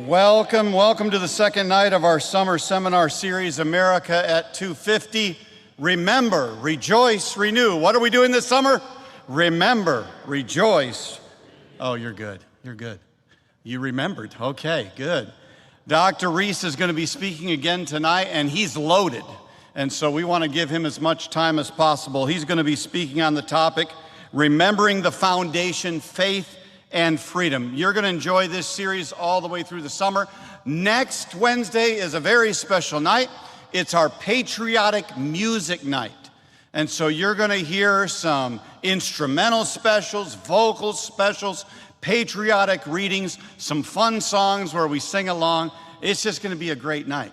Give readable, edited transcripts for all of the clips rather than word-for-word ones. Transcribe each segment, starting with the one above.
Welcome to the second night of our summer seminar series, America at 250. Remember, rejoice, renew. What are we doing this summer? Remember, rejoice. Oh, you're good. You remembered. Okay, good. Dr. Reese is going to be speaking again tonight, and he's loaded. And so we want to give him as much time as possible. He's going to be speaking on the topic, Remembering the Foundation, Faith and Freedom. You're going to enjoy this series all the way through the summer. Next Wednesday is a very special night. It's our patriotic music night. And so you're going to hear some instrumental specials, vocal specials, patriotic readings, some fun songs where we sing along. It's just going to be a great night.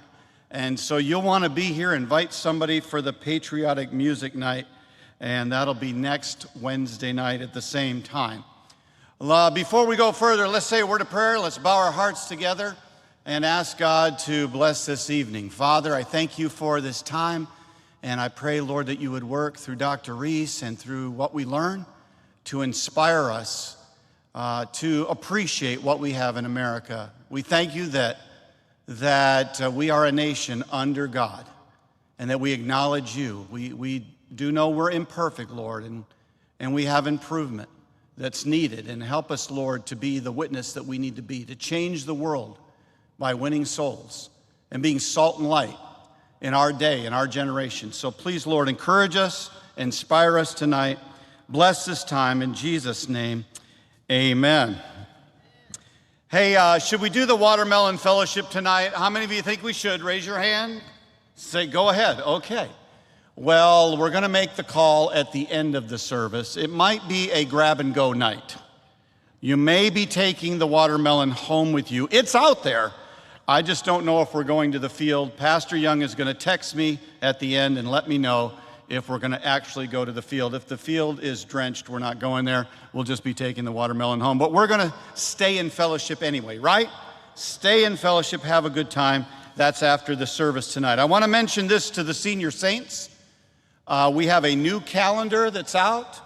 And so you'll want to be here, invite somebody for the patriotic music night, and that'll be next Wednesday night at the same time. Before we go further, let's say a word of prayer. Let's bow our hearts together and ask God to bless this evening. Father, I thank you for this time, and I pray, Lord, that you would work through Dr. Reese and through what we learn to inspire us to appreciate what we have in America. We thank you that we are a nation under God and that we acknowledge you. We do know we're imperfect, Lord, and we have improvement that's needed. And help us, Lord, to be the witness that we need to be, to change the world by winning souls and being salt and light in our day, in our generation. So please, Lord, encourage us, inspire us tonight. Bless this time in Jesus' name, amen. Hey, should we do the watermelon fellowship tonight? How many of you think we should? Raise your hand. Say, go ahead. Okay. Well, we're going to make the call at the end of the service. It might be a grab-and-go night. You may be taking the watermelon home with you. It's out there. I just don't know if we're going to the field. Pastor Young is going to text me at the end and let me know if we're going to actually go to the field. If the field is drenched, we're not going there. We'll just be taking the watermelon home. But we're going to stay in fellowship anyway, right? Stay in fellowship, have a good time. That's after the service tonight. I want to mention this to the senior saints. We have a new calendar that's out,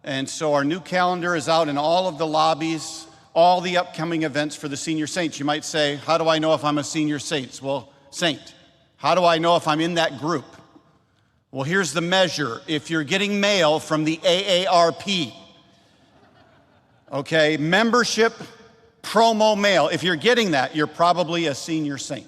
and so our new calendar is out in all of the lobbies, all the upcoming events for the senior saints. You might say, how do I know if I'm a senior saint? Well, saint. How do I know if I'm in that group? Well, here's the measure. If you're getting mail from the AARP, okay, membership promo mail, if you're getting that, you're probably a senior saint.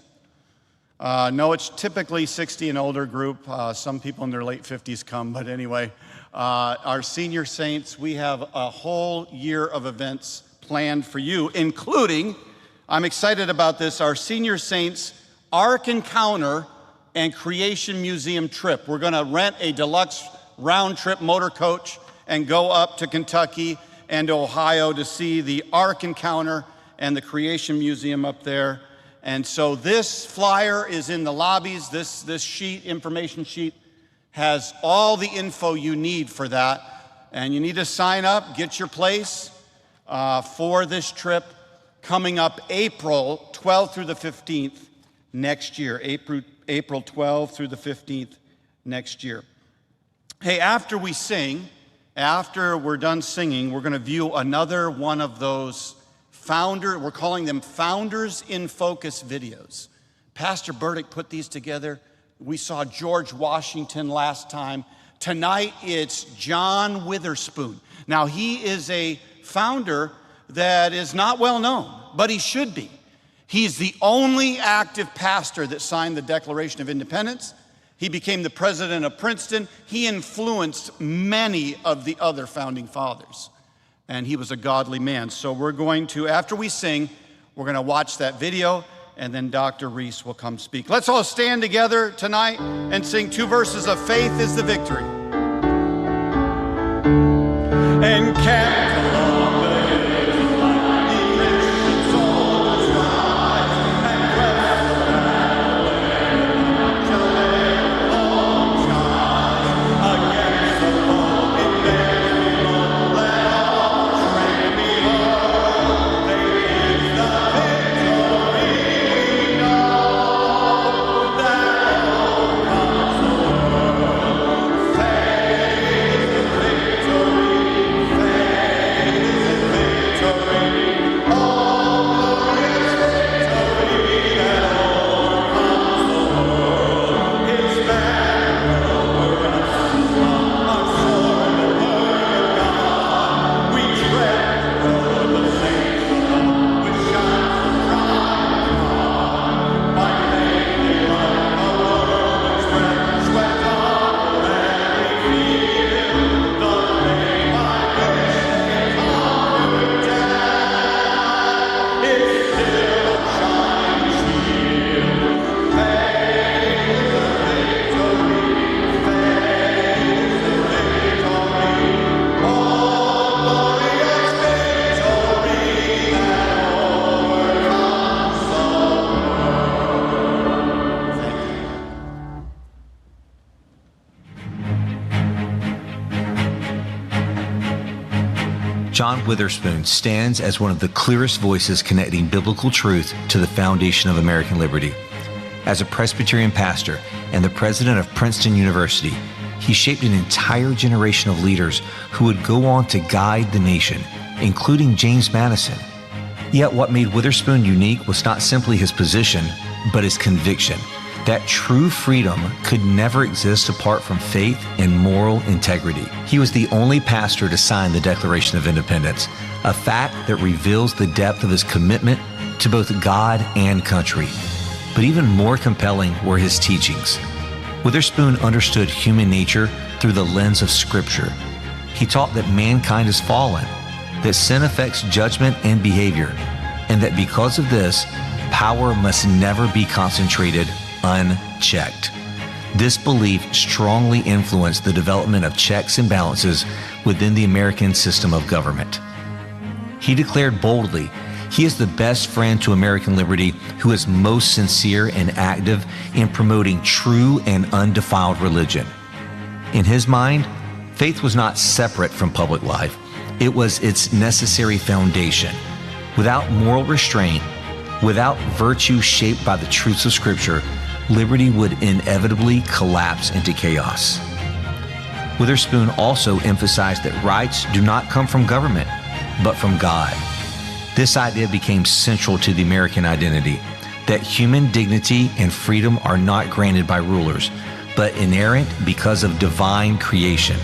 No, it's typically 60 and older group. Some people in their late 50s come, but anyway, our senior saints, we have a whole year of events planned for you, including, I'm excited about this, our senior saints Ark Encounter and Creation Museum trip. We're going to rent a deluxe round-trip motor coach and go up to Kentucky and Ohio to see the Ark Encounter and the Creation Museum up there. And so this flyer is in the lobbies. This sheet, information sheet, has all the info you need for that. And you need to sign up, get your place for this trip coming up April 12th through the 15th next year. April 12th through the 15th next year. Hey, after we're done singing, we're going to view another one of those we're calling them Founders in Focus videos. Pastor Burdick put these together. We saw George Washington last time. Tonight, it's John Witherspoon. Now, he is a founder that is not well known, but he should be. He's the only active pastor that signed the Declaration of Independence. He became the president of Princeton. He influenced many of the other founding fathers. And he was a godly man. So we're going to, after we sing, we're going to watch that video, and then Dr. Reese will come speak. Let's all stand together tonight and sing two verses of Faith is the Victory. And camp along the hills like the Christian soldiers rise, and crest the battle and shall their long shine against the foe in their victory, John Witherspoon stands as one of the clearest voices connecting biblical truth to the foundation of American liberty. As a Presbyterian pastor and the president of Princeton University, he shaped an entire generation of leaders who would go on to guide the nation, including James Madison. Yet what made Witherspoon unique was not simply his position, but his conviction that true freedom could never exist apart from faith and moral integrity. He was the only pastor to sign the Declaration of Independence, a fact that reveals the depth of his commitment to both God and country. But even more compelling were his teachings. Witherspoon understood human nature through the lens of Scripture. He taught that mankind is fallen, that sin affects judgment and behavior, and that because of this, power must never be concentrated unchecked. This belief strongly influenced the development of checks and balances within the American system of government. He declared boldly, he is the best friend to American liberty who is most sincere and active in promoting true and undefiled religion. In his mind, faith was not separate from public life. It was its necessary foundation. Without moral restraint, without virtue shaped by the truths of Scripture, liberty would inevitably collapse into chaos. Witherspoon also emphasized that rights do not come from government, but from God. This idea became central to the American identity, that human dignity and freedom are not granted by rulers, but inerrant because of divine creation.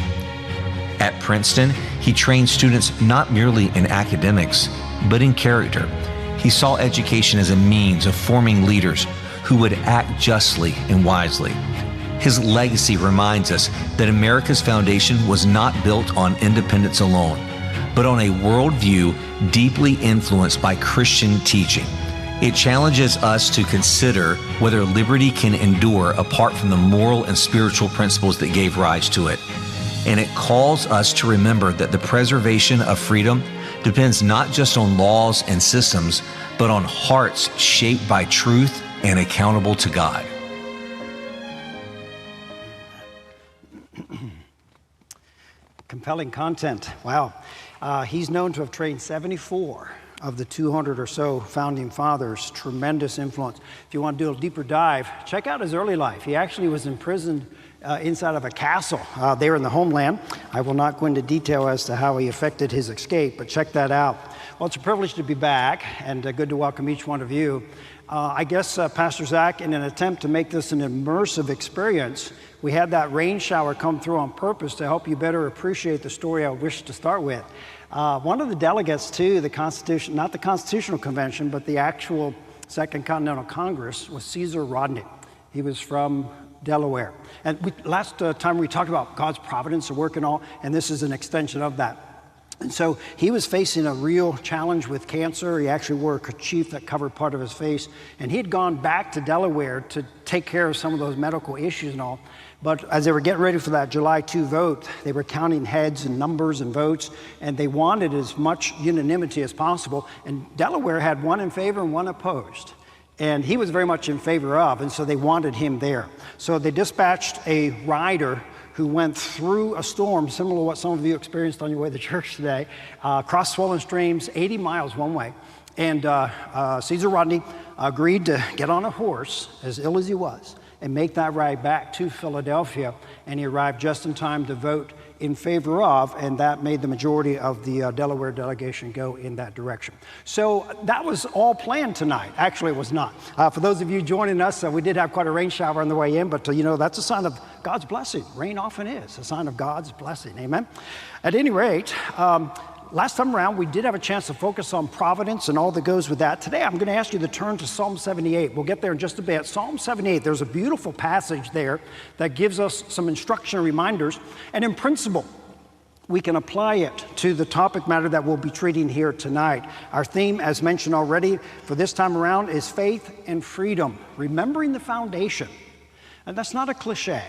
At Princeton, he trained students not merely in academics, but in character. He saw education as a means of forming leaders who would act justly and wisely. His legacy reminds us that America's foundation was not built on independence alone, but on a worldview deeply influenced by Christian teaching. It challenges us to consider whether liberty can endure apart from the moral and spiritual principles that gave rise to it. And it calls us to remember that the preservation of freedom depends not just on laws and systems, but on hearts shaped by truth and accountable to God. Compelling content. Wow. He's known to have trained 74 of the 200 or so founding fathers. Tremendous influence. If you want to do a deeper dive, check out his early life. He actually was imprisoned inside of a castle there in the homeland. I will not go into detail as to how he effected his escape, but check that out. Well, it's a privilege to be back, and good to welcome each one of you. I guess, Pastor Zach, in an attempt to make this an immersive experience, we had that rain shower come through on purpose to help you better appreciate the story I wish to start with. One of the delegates to the Constitution, not the Constitutional Convention, but the actual Second Continental Congress, was Caesar Rodney. He was from Delaware. And last time we talked about God's providence and work and all, and this is an extension of that. And so he was facing a real challenge with cancer. He actually wore a kerchief that covered part of his face. And he had gone back to Delaware to take care of some of those medical issues and all. But as they were getting ready for that July 2 vote, they were counting heads and numbers and votes, and they wanted as much unanimity as possible. And Delaware had one in favor and one opposed. And he was very much in favor of, and so they wanted him there. So they dispatched a rider who went through a storm, similar to what some of you experienced on your way to church today, across swollen streams, 80 miles one way. And Caesar Rodney agreed to get on a horse, as ill as he was, and make that ride back to Philadelphia. And he arrived just in time to vote in favor of, and that made the majority of the Delaware delegation go in that direction. So that was all planned tonight. Actually, it was not. For those of you joining us, we did have quite a rain shower on the way in, but you know, that's a sign of God's blessing. Rain often is a sign of God's blessing. Amen. At any rate, last time around, we did have a chance to focus on providence and all that goes with that. Today, I'm going to ask you to turn to Psalm 78. We'll get there in just a bit. Psalm 78, there's a beautiful passage there that gives us some instruction and reminders. And in principle, we can apply it to the topic matter that we'll be treating here tonight. Our theme, as mentioned already, for this time around is faith and freedom, remembering the foundation. And that's not a cliche.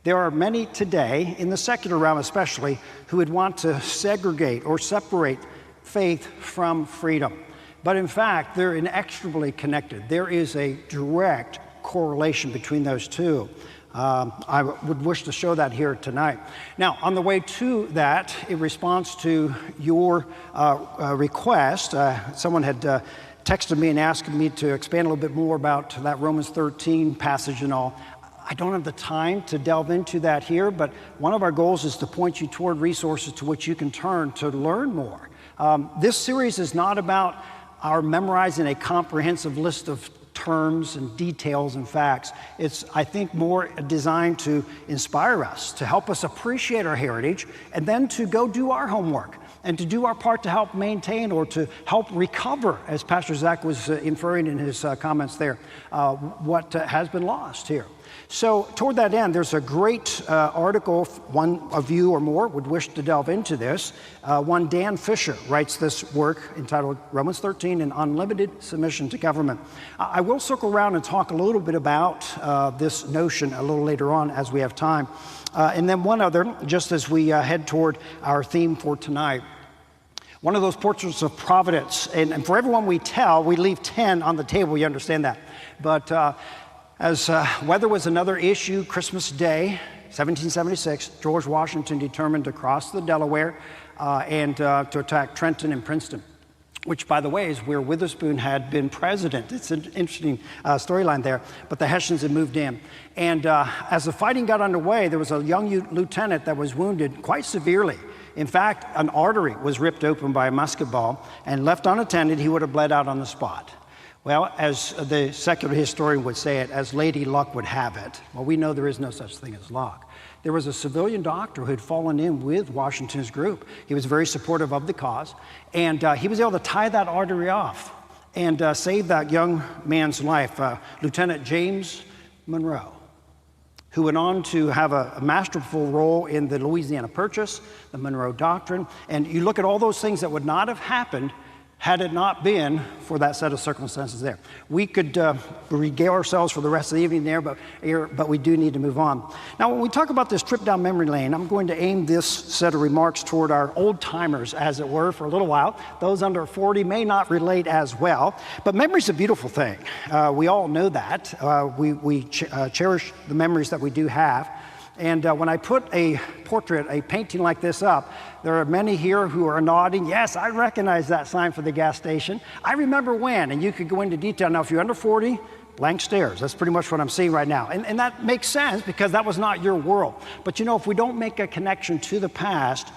There are many today, in the secular realm especially, who would want to segregate or separate faith from freedom. But in fact, they're inextricably connected. There is a direct correlation between those two. I would wish to show that here tonight. Now, on the way to that, in response to your request, someone had texted me and asked me to expand a little bit more about that Romans 13 passage and all. I don't have the time to delve into that here, but one of our goals is to point you toward resources to which you can turn to learn more. This series is not about our memorizing a comprehensive list of terms and details and facts. It's, I think, more designed to inspire us, to help us appreciate our heritage, and then to go do our homework and to do our part to help maintain or to help recover, as Pastor Zach was inferring in his comments there, what has been lost here. So toward that end, there's a great article, if one of you or more would wish to delve into this. One Dan Fisher writes this work entitled Romans 13, An Unlimited Submission to Government. I will circle around and talk a little bit about this notion a little later on as we have time. And then one other, just as we head toward our theme for tonight. One of those portraits of providence, and for everyone we tell, we leave 10 on the table, you understand that. But as weather was another issue, Christmas Day, 1776, George Washington determined to cross the Delaware and to attack Trenton and Princeton, which, by the way, is where Witherspoon had been president. It's an interesting storyline there, but the Hessians had moved in. And as the fighting got underway, there was a young lieutenant that was wounded quite severely. In fact, an artery was ripped open by a musket ball, and left unattended, he would have bled out on the spot. Well, as the secular historian would say it, as Lady Luck would have it, well, we know there is no such thing as luck. There was a civilian doctor who had fallen in with Washington's group. He was very supportive of the cause, and he was able to tie that artery off and save that young man's life, Lieutenant James Monroe, who went on to have a masterful role in the Louisiana Purchase, the Monroe Doctrine, and you look at all those things that would not have happened had it not been for that set of circumstances there. We could regale ourselves for the rest of the evening there, but we do need to move on. Now, when we talk about this trip down memory lane, I'm going to aim this set of remarks toward our old timers, as it were, for a little while. Those under 40 may not relate as well, but memory's a beautiful thing. We all know that. We cherish the memories that we do have. And when I put a portrait, a painting like this up, there are many here who are nodding. Yes, I recognize that sign for the gas station. I remember when, and you could go into detail. Now, if you're under 40, blank stares. That's pretty much what I'm seeing right now. And that makes sense because that was not your world. But you know, if we don't make a connection to the past,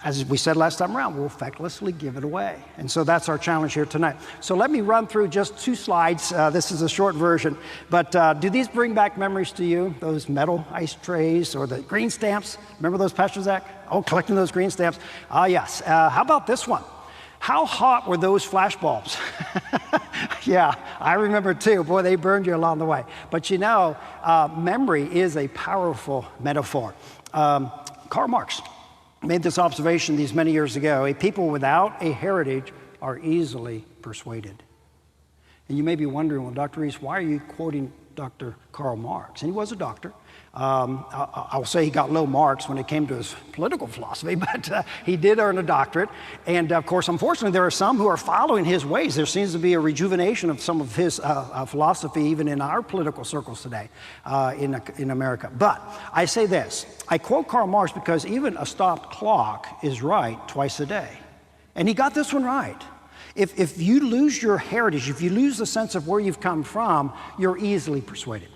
as we said last time around, we'll fecklessly give it away. And so that's our challenge here tonight. So let me run through just 2 slides. This is a short version. But do these bring back memories to you? Those metal ice trays or the green stamps? Remember those, Pastor Zach? Oh, collecting those green stamps. Ah, yes. How about this one? How hot were those flash bulbs? Yeah, I remember too. Boy, they burned you along the way. But you know, memory is a powerful metaphor. Karl Marx made this observation these many years ago. A people without a heritage are easily persuaded. And you may be wondering, well, Dr. Reese, why are you quoting Dr. Karl Marx? And he was a doctor. I'll say he got low marks when it came to his political philosophy, but he did earn a doctorate. And of course, unfortunately, there are some who are following his ways. There seems to be a rejuvenation of some of his philosophy, even in our political circles today in America. But I say this, I quote Karl Marx because even a stopped clock is right twice a day. And he got this one right. If you lose your heritage, if you lose the sense of where you've come from, you're easily persuaded.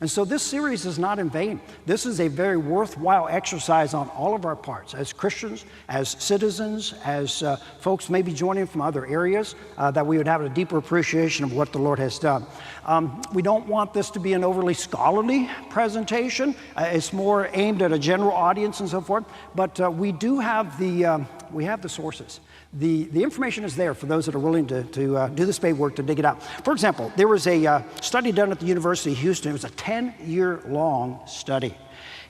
And so this series is not in vain. This is a very worthwhile exercise on all of our parts, as Christians, as citizens, as folks maybe joining from other areas, that we would have a deeper appreciation of what the Lord has done. We don't want this to be an overly scholarly presentation. It's more aimed at a general audience and so forth, but we do have the sources. The information is there for those that are willing to do the spade work to dig it out. For example, there was a study done at the University of Houston. It was a 10-year-long study.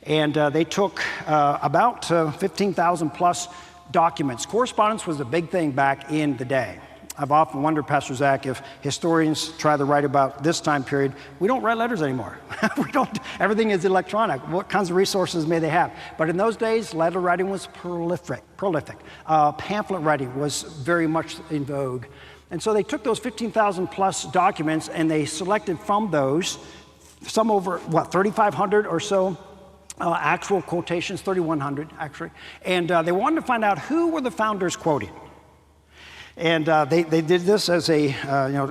And they took about 15,000 plus documents. Correspondence was a big thing back in the day. I've often wondered, Pastor Zach, if historians try to write about this time period, we don't write letters anymore. Everything is electronic. What kinds of resources may they have? But in those days, letter writing was prolific. Pamphlet writing was very much in vogue. And so they took those 15,000 plus documents and they selected from those some over, 3,500 or so actual quotations, 3,100 actually. And they wanted to find out who were the founders quoting. And they did this as a,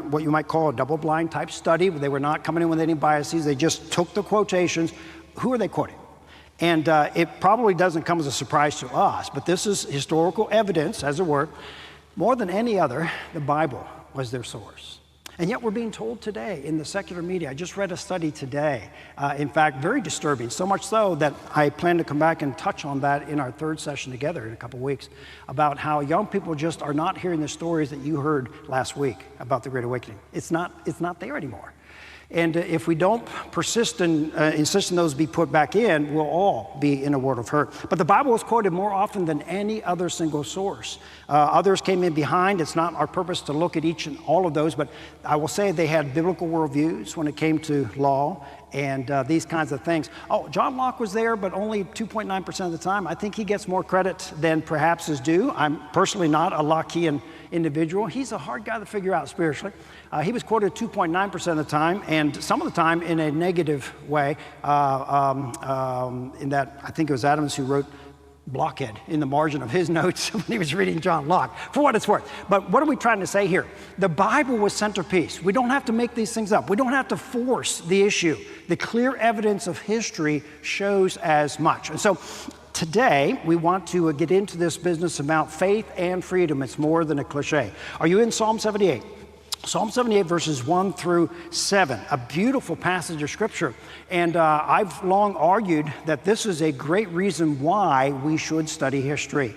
what you might call a double-blind type study. They were not coming in with any biases. They just took the quotations. Who are they quoting? And it probably doesn't come as a surprise to us, but this is historical evidence, as it were. More than any other, the Bible was their source. And yet we're being told today in the secular media, I just read a study today, in fact, very disturbing, so much so that I plan to come back and touch on that in our third session together in a couple weeks, about how young people just are not hearing the stories that you heard last week about the Great Awakening. It's not there anymore. And if we don't persist and insist on those be put back in, we'll all be in a world of hurt. But the Bible is quoted more often than any other single source. Others came in behind. It's not our purpose to look at each and all of those, but I will say they had biblical worldviews when it came to law and these kinds of things. Oh, John Locke was there, but only 2.9% of the time. I think he gets more credit than perhaps is due. I'm personally not a Lockean individual. He's a hard guy to figure out spiritually. He was quoted 2.9% of the time, and some of the time in a negative way, in that I think it was Adams who wrote blockhead in the margin of his notes when he was reading John Locke, for what it's worth. But what are we trying to say here? The Bible was centerpiece. We don't have to make these things up. We don't have to force the issue. The clear evidence of history shows as much. And so today, we want to get into this business about faith and freedom. It's more than a cliche. Are you in Psalm 78? Psalm 78, verses 1 through 7, a beautiful passage of Scripture. And I've long argued that this is a great reason why we should study history.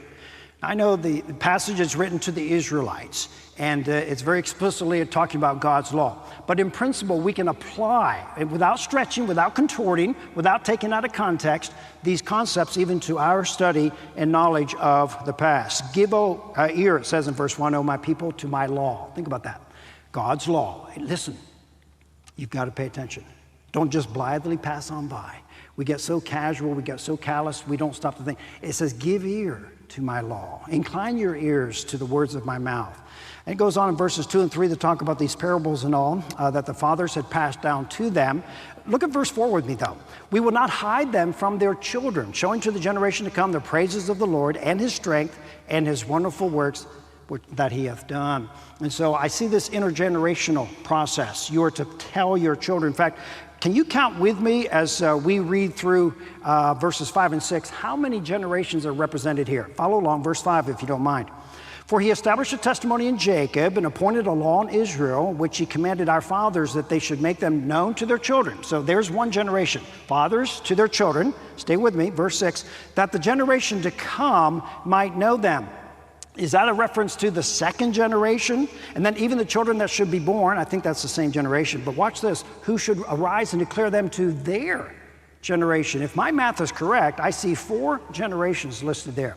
I know the passage is written to the Israelites, and it's very explicitly talking about God's law. But in principle, we can apply, without stretching, without contorting, without taking out of context, these concepts even to our study and knowledge of the past. Give ear, it says in verse 1, O my people, to my law. Think about that. God's law. Hey, listen, you've got to pay attention. Don't just blithely pass on by. We get so casual, we get so callous, we don't stop to think. It says, give ear to my law. Incline your ears to the words of my mouth. And it goes on in verses 2 and 3 to talk about these parables and all that the fathers had passed down to them. Look at verse 4 with me, though. We will not hide them from their children, showing to the generation to come the praises of the Lord and his strength and his wonderful works that he hath done. And so I see this intergenerational process. You are to tell your children. In fact, can you count with me as we read through verses 5 and 6, how many generations are represented here? Follow along, verse 5, if you don't mind. For he established a testimony in Jacob and appointed a law in Israel, which he commanded our fathers that they should make them known to their children. So there's one generation. Fathers to their children, stay with me, verse 6, that the generation to come might know them. Is that a reference to the second generation? And then even the children that should be born, I think that's the same generation. But watch this, who should arise and declare them to their generation. If my math is correct, I see 4 generations listed there.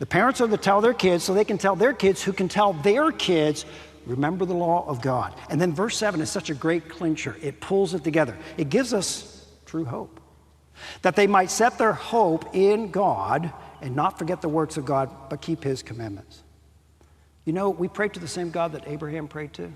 The parents are to tell their kids so they can tell their kids who can tell their kids, remember the law of God. And then verse 7 is such a great clincher. It pulls it together. It gives us true hope. That they might set their hope in God and not forget the works of God, but keep his commandments. You know, we pray to the same God that Abraham prayed to.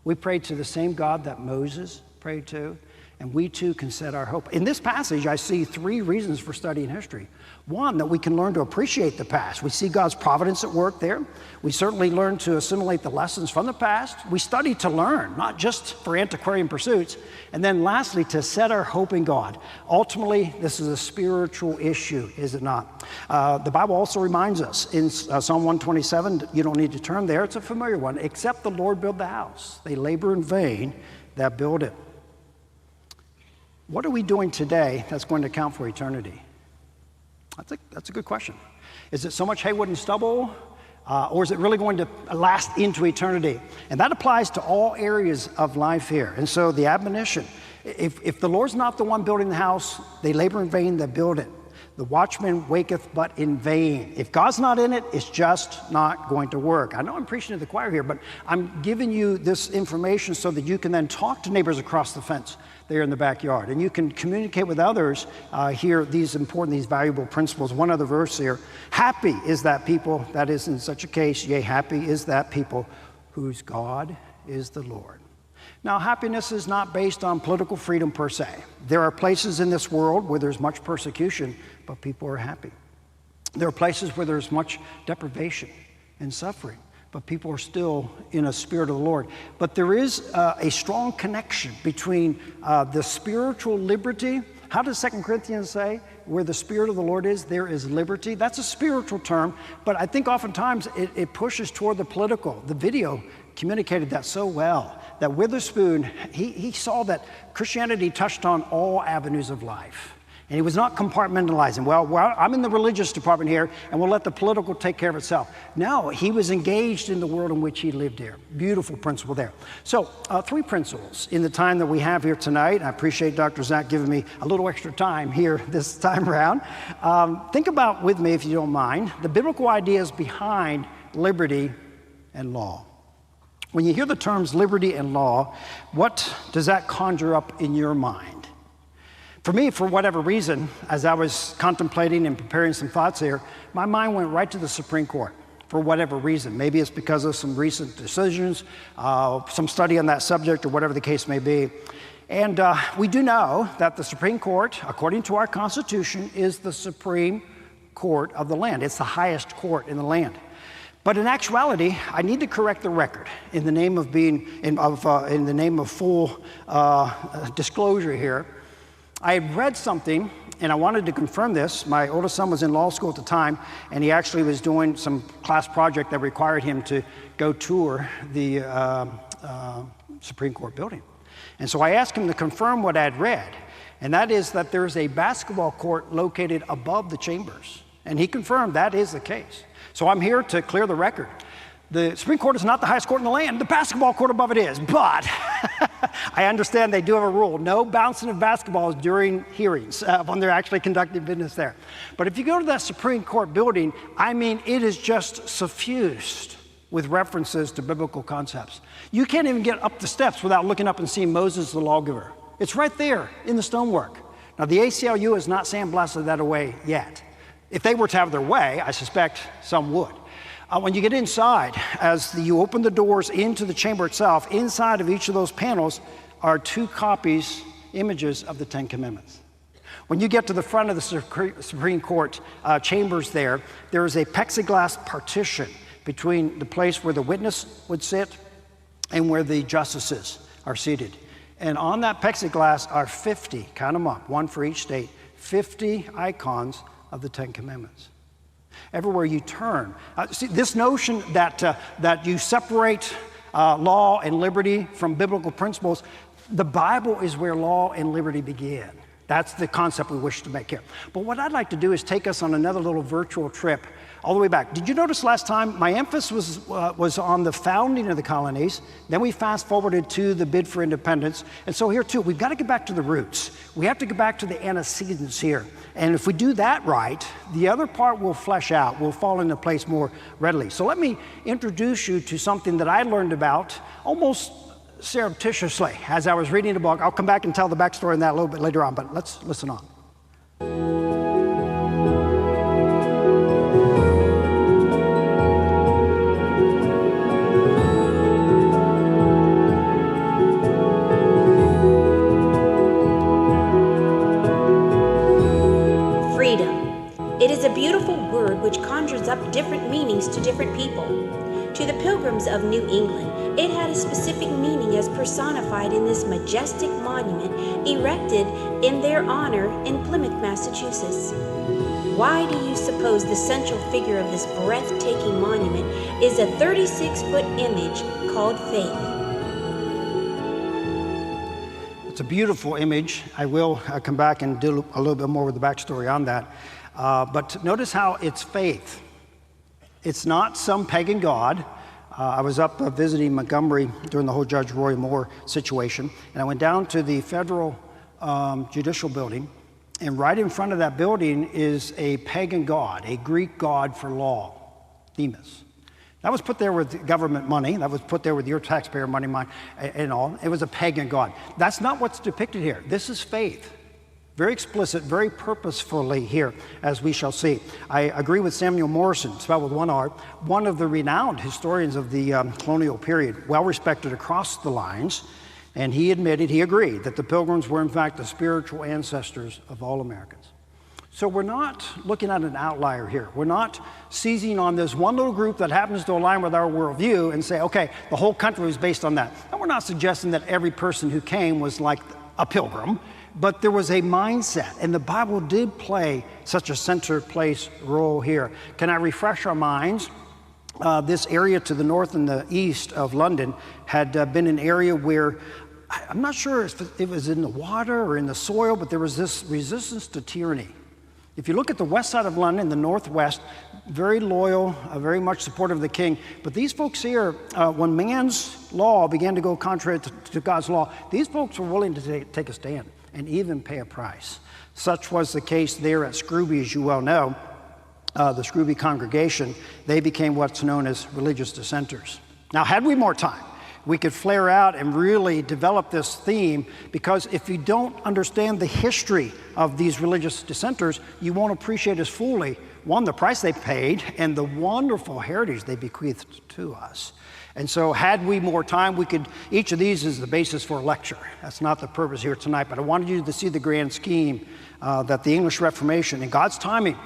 We pray to the same God that Moses prayed to. And we too can set our hope. In this passage, I see 3 reasons for studying history. One, that we can learn to appreciate the past. We see God's providence at work there. We certainly learn to assimilate the lessons from the past. We study to learn, not just for antiquarian pursuits. And then lastly, to set our hope in God. Ultimately, this is a spiritual issue, is it not? The Bible also reminds us in Psalm 127, you don't need to turn there, it's a familiar one, except the Lord build the house. They labor in vain that build it. What are we doing today that's going to count for eternity? That's a good question. Is it so much haywood and stubble, or is it really going to last into eternity? And that applies to all areas of life here. And so the admonition, if the Lord's not the one building the house, they labor in vain that build it. The watchman waketh but in vain. If God's not in it, it's just not going to work. I know I'm preaching to the choir here, but I'm giving you this information so that you can then talk to neighbors across the fence there in the backyard. And you can communicate with others here these important, these valuable principles. One other verse here. Happy is that people that is in such a case, yea, happy is that people whose God is the Lord. Now, happiness is not based on political freedom per se. There are places in this world where there's much persecution, but people are happy. There are places where there's much deprivation and suffering, but people are still in a spirit of the Lord. But there is a strong connection between the spiritual liberty. How does 2 Corinthians say? Where the Spirit of the Lord is, there is liberty. That's a spiritual term, but I think oftentimes it pushes toward the political. The video communicated that so well, that Witherspoon, he saw that Christianity touched on all avenues of life. And he was not compartmentalizing. Well, I'm in the religious department here, and we'll let the political take care of itself. No, he was engaged in the world in which he lived here. Beautiful principle there. So, 3 principles in the time that we have here tonight. I appreciate Dr. Zach giving me a little extra time here this time around. Think about with me, if you don't mind, the biblical ideas behind liberty and law. When you hear the terms liberty and law, what does that conjure up in your mind? For me, for whatever reason, as I was contemplating and preparing some thoughts here, my mind went right to the Supreme Court for whatever reason. Maybe it's because of some recent decisions, some study on that subject, or whatever the case may be. And we do know that the Supreme Court, according to our Constitution, is the Supreme Court of the land. It's the highest court in the land. But in actuality, I need to correct the record in the name of in the name of full disclosure here. I had read something, and I wanted to confirm this. My oldest son was in law school at the time, and he actually was doing some class project that required him to go tour the Supreme Court building. And so I asked him to confirm what I had read, and that is that there's a basketball court located above the chambers. And he confirmed that is the case. So I'm here to clear the record. The Supreme Court is not the highest court in the land. The basketball court above it is. But I understand they do have a rule. No bouncing of basketballs during hearings when they're actually conducting business there. But if you go to that Supreme Court building, I mean, it is just suffused with references to biblical concepts. You can't even get up the steps without looking up and seeing Moses the lawgiver. It's right there in the stonework. Now, the ACLU is not sandblasted that away yet. If they were to have their way, I suspect some would. When you get inside, as you open the doors into the chamber itself, inside of each of those panels are 2 copies, images of the 10 Commandments. When you get to the front of the Supreme Court chambers there is a plexiglass partition between the place where the witness would sit and where the justices are seated. And on that plexiglass are 50, count them up, one for each state, 50 icons of the 10 Commandments. Everywhere you turn. See, this notion that you separate law and liberty from biblical principles, the Bible is where law and liberty begin. That's the concept we wish to make here. But what I'd like to do is take us on another little virtual trip all the way back. Did you notice last time my emphasis was on the founding of the colonies? Then we fast forwarded to the bid for independence. And so here too, we've got to get back to the roots. We have to get back to the antecedents here. And if we do that right, the other part will flesh out, will fall into place more readily. So let me introduce you to something that I learned about almost surreptitiously as I was reading the book. I'll come back and tell the backstory on that a little bit later on, but let's listen on. It is a beautiful word which conjures up different meanings to different people. To the Pilgrims of New England, it had a specific meaning as personified in this majestic monument erected in their honor in Plymouth, Massachusetts. Why do you suppose the central figure of this breathtaking monument is a 36-foot image called Faith? It's a beautiful image. I will come back and do a little bit more with the backstory on that. But notice how it's faith. It's not some pagan god. I was up visiting Montgomery during the whole Judge Roy Moore situation, and I went down to the federal judicial building, and right in front of that building is a pagan god, a Greek god for law, Demas. That was put there with government money. That was put there with your taxpayer money and all. It was a pagan god. That's not what's depicted here. This is faith. Very explicit, very purposefully here, as we shall see. I agree with Samuel Morison, spelled with one R, one of the renowned historians of the colonial period, well respected across the lines, and he agreed that the Pilgrims were in fact the spiritual ancestors of all Americans. So we're not looking at an outlier here. We're not seizing on this one little group that happens to align with our worldview and say, okay, the whole country was based on that. And we're not suggesting that every person who came was like a pilgrim, but there was a mindset, and the Bible did play such a center place role here. Can I refresh our minds? This area to the north and the east of London had been an area where, I'm not sure if it was in the water or in the soil, but there was this resistance to tyranny. If you look at the west side of London, the northwest, very loyal, very much supportive of the king. But these folks here, when man's law began to go contrary to God's law, these folks were willing to take a stand and even pay a price. Such was the case there at Scrooby, as you well know. The Scrooby congregation, they became what's known as religious dissenters. Now, had we more time, we could flare out and really develop this theme, because if you don't understand the history of these religious dissenters, you won't appreciate as fully, one, the price they paid and the wonderful heritage they bequeathed to us. And so had we more time, each of these is the basis for a lecture. That's not the purpose here tonight, but I wanted you to see the grand scheme that the English Reformation, in God's timing,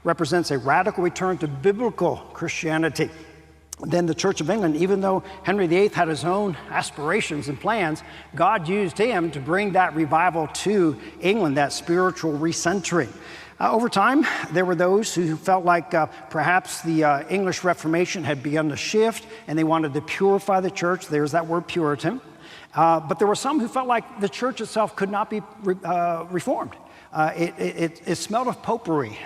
represents a radical return to biblical Christianity. Then the Church of England, even though Henry VIII had his own aspirations and plans, God used him to bring that revival to England, that spiritual recentering. Over time, there were those who felt like perhaps the English Reformation had begun to shift and they wanted to purify the church. There's that word Puritan. But there were some who felt like the church itself could not be reformed. It smelled of popery.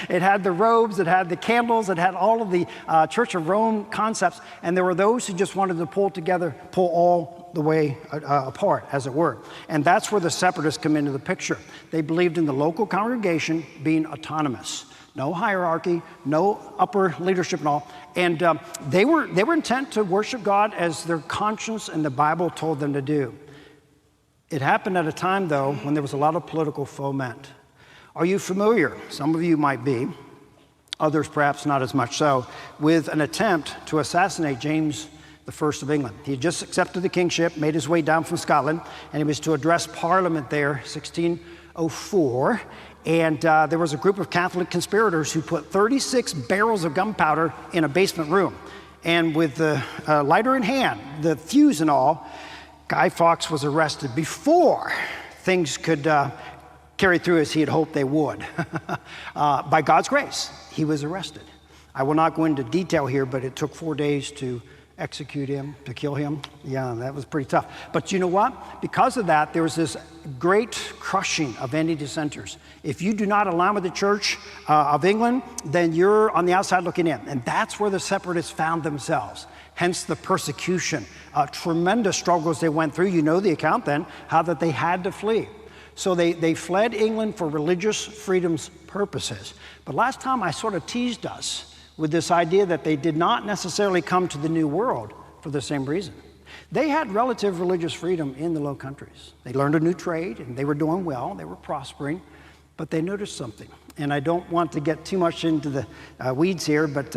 It had the robes, it had the candles, it had all of the Church of Rome concepts, and there were those who just wanted to pull all the way apart, as it were. And that's where the separatists come into the picture. They believed in the local congregation being autonomous. No hierarchy, no upper leadership and all. And they were intent to worship God as their conscience and the Bible told them to do. It happened at a time, though, when there was a lot of political foment. Are you familiar? Some of you might be, others perhaps not as much so, with an attempt to assassinate James I of England. He had just accepted the kingship, made his way down from Scotland, and he was to address Parliament there, 1604. And there was a group of Catholic conspirators who put 36 barrels of gunpowder in a basement room. And with the lighter in hand, the fuse and all, Guy Fawkes was arrested before things could carry through as he had hoped they would. By God's grace, he was arrested. I will not go into detail here, but it took 4 days to execute him, to kill him. Yeah, that was pretty tough. But you know what? Because of that, there was this great crushing of any dissenters. If you do not align with the Church of England, then you're on the outside looking in. And that's where the separatists found themselves. Hence the persecution, tremendous struggles they went through. You know the account then, how that they had to flee. So they fled England for religious freedom's purposes. But last time I sort of teased us with this idea that they did not necessarily come to the New World for the same reason. They had relative religious freedom in the Low Countries. They learned a new trade and they were doing well, they were prospering, but they noticed something. And I don't want to get too much into the weeds here, but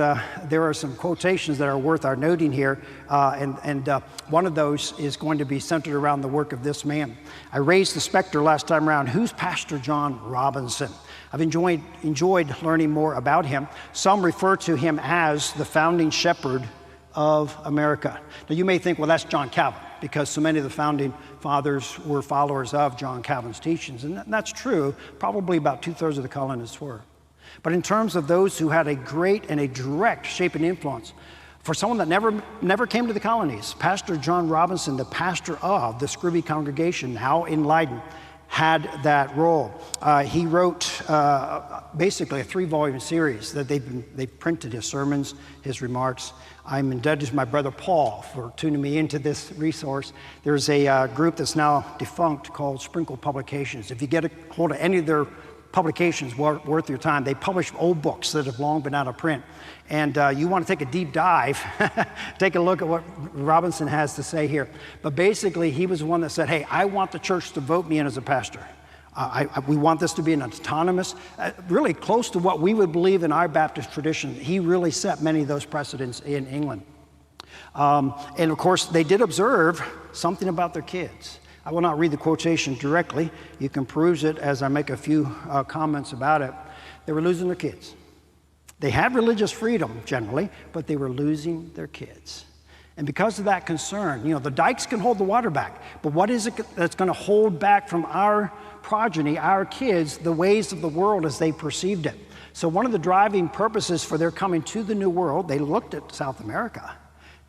there are some quotations that are worth our noting here, and one of those is going to be centered around the work of this man. I raised the specter last time around. Who's Pastor John Robinson? I've enjoyed learning more about him. Some refer to him as the founding shepherd of America. Now you may think, well, that's John Calvin, because so many of the founding fathers were followers of John Calvin's teachings, and that's true. Probably about 2/3 of the colonists were. But in terms of those who had a great and a direct shaping influence, for someone that never came to the colonies, Pastor John Robinson, the pastor of the Scrooby congregation, now in Leiden, had that role. He wrote basically a 3-volume series that they printed his sermons, his remarks. I'm indebted to my brother Paul for tuning me into this resource. There's a group that's now defunct called Sprinkle Publications. If you get a hold of any of their publications worth your time, they publish old books that have long been out of print. And you want to take a deep dive, take a look at what Robinson has to say here. But basically, he was the one that said, hey, I want the church to vote me in as a pastor. We want this to be an autonomous, really close to what we would believe in our Baptist tradition. He really set many of those precedents in England. And of course, they did observe something about their kids. I will not read the quotation directly. You can peruse it as I make a few comments about it. They were losing their kids. They had religious freedom generally, but they were losing their kids. And because of that concern, you know, the dikes can hold the water back, but what is it that's going to hold back from our progeny, our kids, the ways of the world as they perceived it? So one of the driving purposes for their coming to the New World, they looked at South America.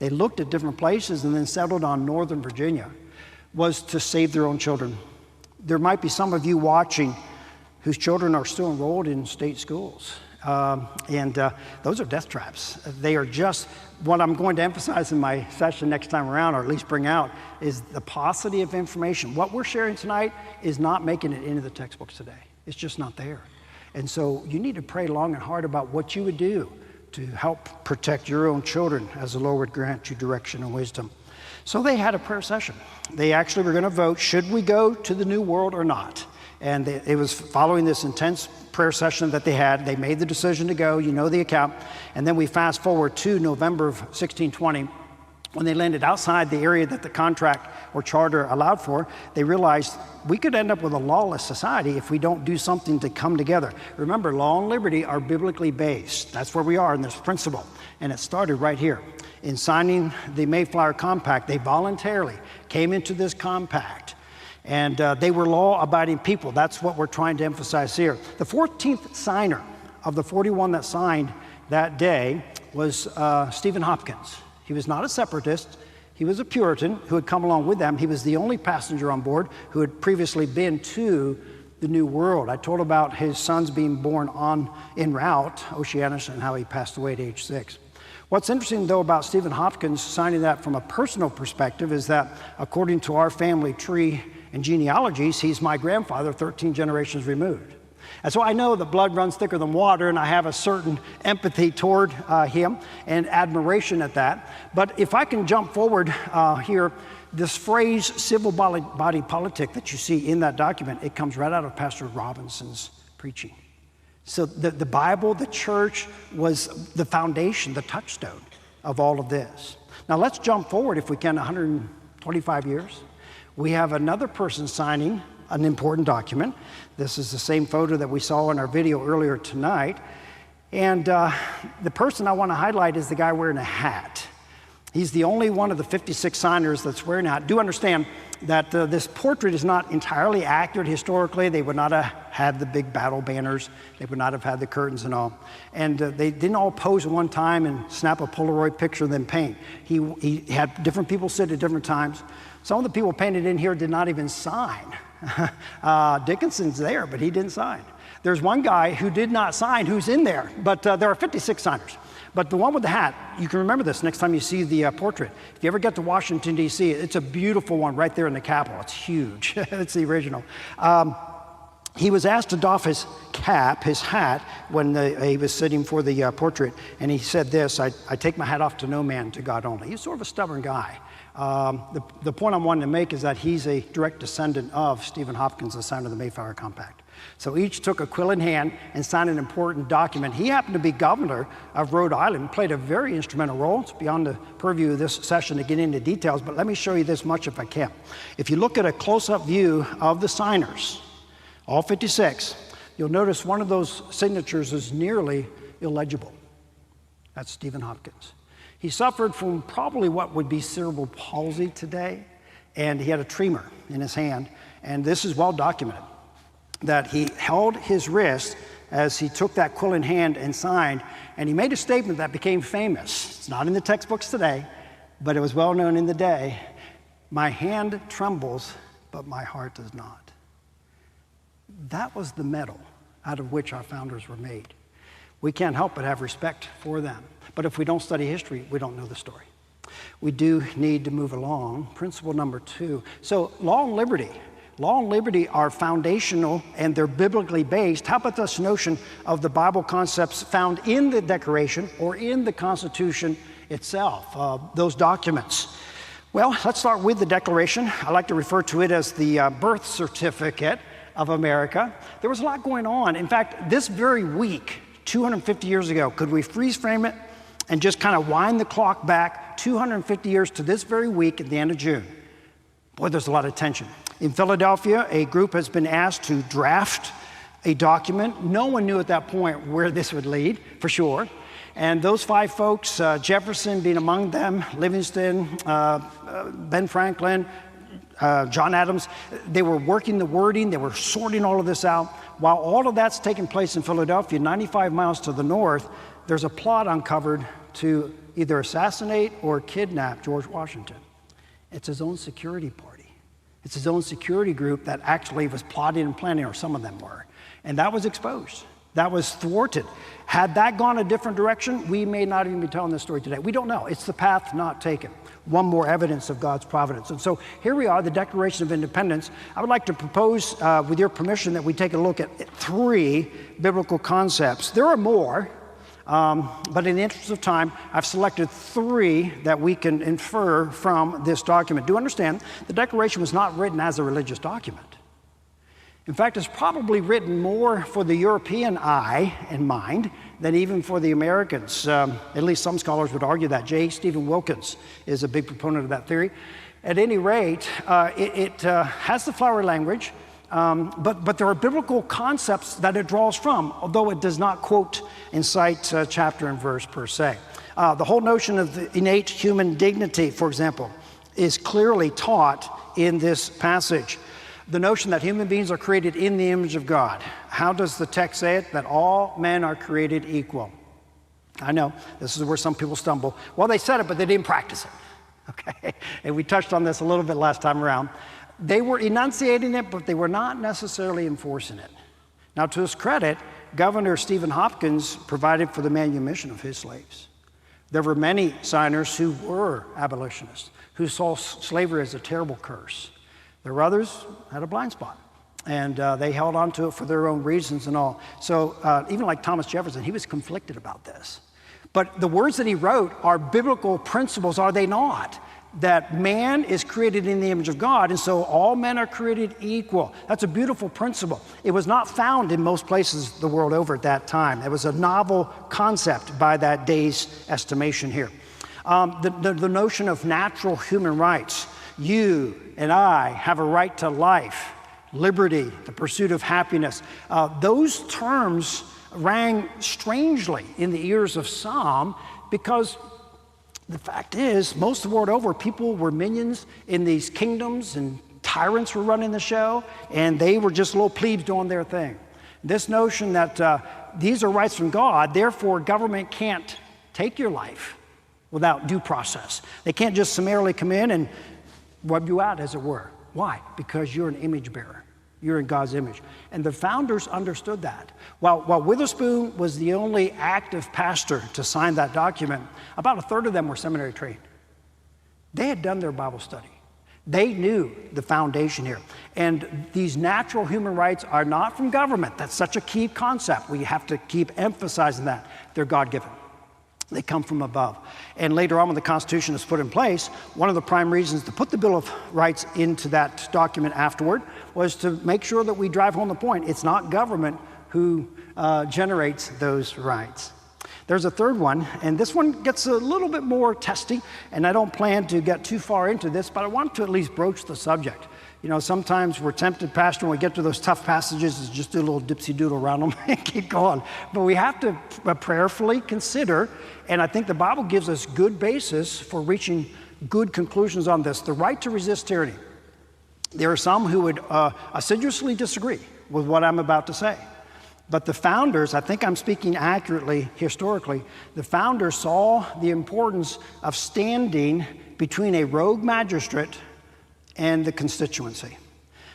They looked at different places and then settled on Northern Virginia, was to save their own children. There might be some of you watching whose children are still enrolled in state schools. Those are death traps. They are just, what I'm going to emphasize in my session next time around, or at least bring out, is the paucity of information. What we're sharing tonight is not making it into the textbooks today. It's just not there. And so you need to pray long and hard about what you would do to help protect your own children as the Lord would grant you direction and wisdom. So they had a prayer session. They actually were going to vote, should we go to the New World or not? And it was following this intense prayer session that they had. They made the decision to go, you know the account. And then we fast forward to November of 1620, when they landed outside the area that the contract or charter allowed for. They realized we could end up with a lawless society if we don't do something to come together. Remember, law and liberty are biblically based. That's where we are in this principle. And it started right here. In signing the Mayflower Compact, they voluntarily came into this compact. And they were law-abiding people. That's what we're trying to emphasize here. The 14th signer of the 41 that signed that day was Stephen Hopkins. He was not a separatist. He was a Puritan who had come along with them. He was the only passenger on board who had previously been to the New World. I told about his sons being born en route, Oceanus, and how he passed away at age 6. What's interesting, though, about Stephen Hopkins signing that from a personal perspective is that, according to our family tree and genealogies, he's my grandfather 13 generations removed. And so I know that blood runs thicker than water, and I have a certain empathy toward him and admiration at that. But if I can jump forward here, this phrase, civil body politic, that you see in that document, it comes right out of Pastor Robinson's preaching. So the Bible, the church, was the foundation, the touchstone of all of this. Now let's jump forward, if we can, 125 years. We have another person signing an important document. This is the same photo that we saw in our video earlier tonight. And the person I want to highlight is the guy wearing a hat. He's the only one of the 56 signers that's wearing a hat. Do understand that this portrait is not entirely accurate historically. They would not have had the big battle banners. They would not have had the curtains and all. And they didn't all pose at one time and snap a Polaroid picture and then paint. He had different people sit at different times. Some of the people painted in here did not even sign. Dickinson's there, but he didn't sign. There's one guy who did not sign who's in there, but there are 56 signers. But the one with the hat, you can remember this next time you see the portrait. If you ever get to Washington, D.C., it's a beautiful one right there in the Capitol. It's huge. It's the original. He was asked to doff his cap, his hat, when he was sitting for the portrait, and he said this, I take my hat off to no man, to God only. He's sort of a stubborn guy. The point I'm wanting to make is that he's a direct descendant of Stephen Hopkins, the signer of the Mayflower Compact. So each took a quill in hand and signed an important document. He happened to be governor of Rhode Island, played a very instrumental role. It's beyond the purview of this session to get into details, but let me show you this much if I can. If you look at a close-up view of the signers, all 56, you'll notice one of those signatures is nearly illegible. That's Stephen Hopkins. He suffered from probably what would be cerebral palsy today, and he had a tremor in his hand, and this is well documented, that he held his wrist as he took that quill in hand and signed, and he made a statement that became famous. It's not in the textbooks today, but it was well known in the day. My hand trembles, but my heart does not. That was the metal out of which our founders were made. We can't help but have respect for them. But if we don't study history, we don't know the story. We do need to move along. Principle number 2. So law and liberty are foundational and they're biblically based. How about this notion of the Bible concepts found in the Declaration or in the Constitution itself, those documents? Well, let's start with the Declaration. I like to refer to it as the birth certificate of America. There was a lot going on. In fact, this very week, 250 years ago, could we freeze frame it and just kind of wind the clock back 250 years to this very week at the end of June? Boy, there's a lot of tension. In Philadelphia, a group has been asked to draft a document. No one knew at that point where this would lead, for sure. And those 5 folks, Jefferson being among them, Livingston, Ben Franklin, John Adams, they were working the wording, they were sorting all of this out. While all of that's taking place in Philadelphia, 95 miles to the north, there's a plot uncovered to either assassinate or kidnap George Washington. It's his own security party. It's his own security group that actually was plotting and planning, or some of them were. And that was exposed. That was thwarted. Had that gone a different direction, we may not even be telling this story today. We don't know. It's the path not taken. One more evidence of God's providence. And so here we are, the Declaration of Independence. I would like to propose, with your permission, that we take a look at 3 biblical concepts. There are more, but in the interest of time, I've selected 3 that we can infer from this document. Do understand, the Declaration was not written as a religious document. In fact, it's probably written more for the European eye and mind than even for the Americans. At least some scholars would argue that. J. Stephen Wilkins is a big proponent of that theory. At any rate, it has the flowery language, but there are biblical concepts that it draws from, although it does not quote and cite chapter and verse per se. The whole notion of the innate human dignity, for example, is clearly taught in this passage. The notion that human beings are created in the image of God. How does the text say it? That all men are created equal. I know, this is where some people stumble. Well, they said it, but they didn't practice it. Okay, and we touched on this a little bit last time around. They were enunciating it, but they were not necessarily enforcing it. Now, to his credit, Governor Stephen Hopkins provided for the manumission of his slaves. There were many signers who were abolitionists, who saw slavery as a terrible curse. There were others who had a blind spot, and they held on to it for their own reasons and all. So even like Thomas Jefferson, he was conflicted about this. But the words that he wrote are biblical principles, are they not? That man is created in the image of God, and so all men are created equal. That's a beautiful principle. It was not found in most places the world over at that time. It was a novel concept by that day's estimation here. The notion of natural human rights. You and I have a right to life, liberty, the pursuit of happiness. Those terms rang strangely in the ears of some because the fact is, most of the world over, people were minions in these kingdoms and tyrants were running the show, and they were just little plebes doing their thing. This notion that these are rights from God, therefore government can't take your life without due process. They can't just summarily come in and rub you out, as it were. Why? Because you're an image bearer. You're in God's image. And the founders understood that. While Witherspoon was the only active pastor to sign that document, about a third of them were seminary trained. They had done their Bible study. They knew the foundation here. And these natural human rights are not from government. That's such a key concept. We have to keep emphasizing that. They're God-given. They come from above. And later on when the Constitution is put in place, one of the prime reasons to put the Bill of Rights into that document afterward was to make sure that we drive home the point. It's not government who generates those rights. There's a third one, and this one gets a little bit more testy, and I don't plan to get too far into this, but I want to at least broach the subject. You know, sometimes we're tempted, Pastor, when we get to those tough passages, to just do a little dipsy-doodle around them and keep going. But we have to prayerfully consider, and I think the Bible gives us good basis for reaching good conclusions on this. The right to resist tyranny. There are some who would assiduously disagree with what I'm about to say. But the founders, I think I'm speaking accurately historically, the founders saw the importance of standing between a rogue magistrate and the constituency.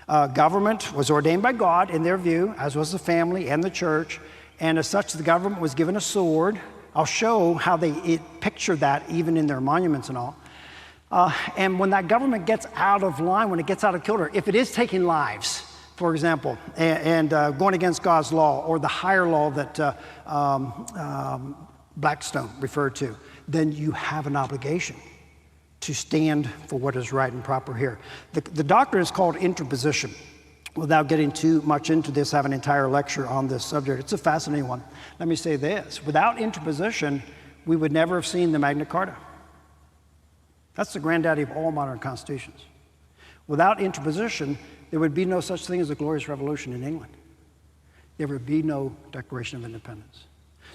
Government was ordained by God in their view, as was the family and the church, and as such the government was given a sword. I'll show how they picture that even in their monuments and all. And when that government gets out of line, when it gets out of kilter, if it is taking lives, for example, and going against God's law or the higher law that Blackstone referred to, then you have an obligation to stand for what is right and proper here. The doctrine is called interposition, Without getting too much into this, I have an entire lecture on this subject. It's a fascinating one. Let me say this. Without interposition, we would never have seen the Magna Carta. That's the granddaddy of all modern constitutions. Without interposition, there would be no such thing as a glorious revolution in England. There would be no Declaration of Independence.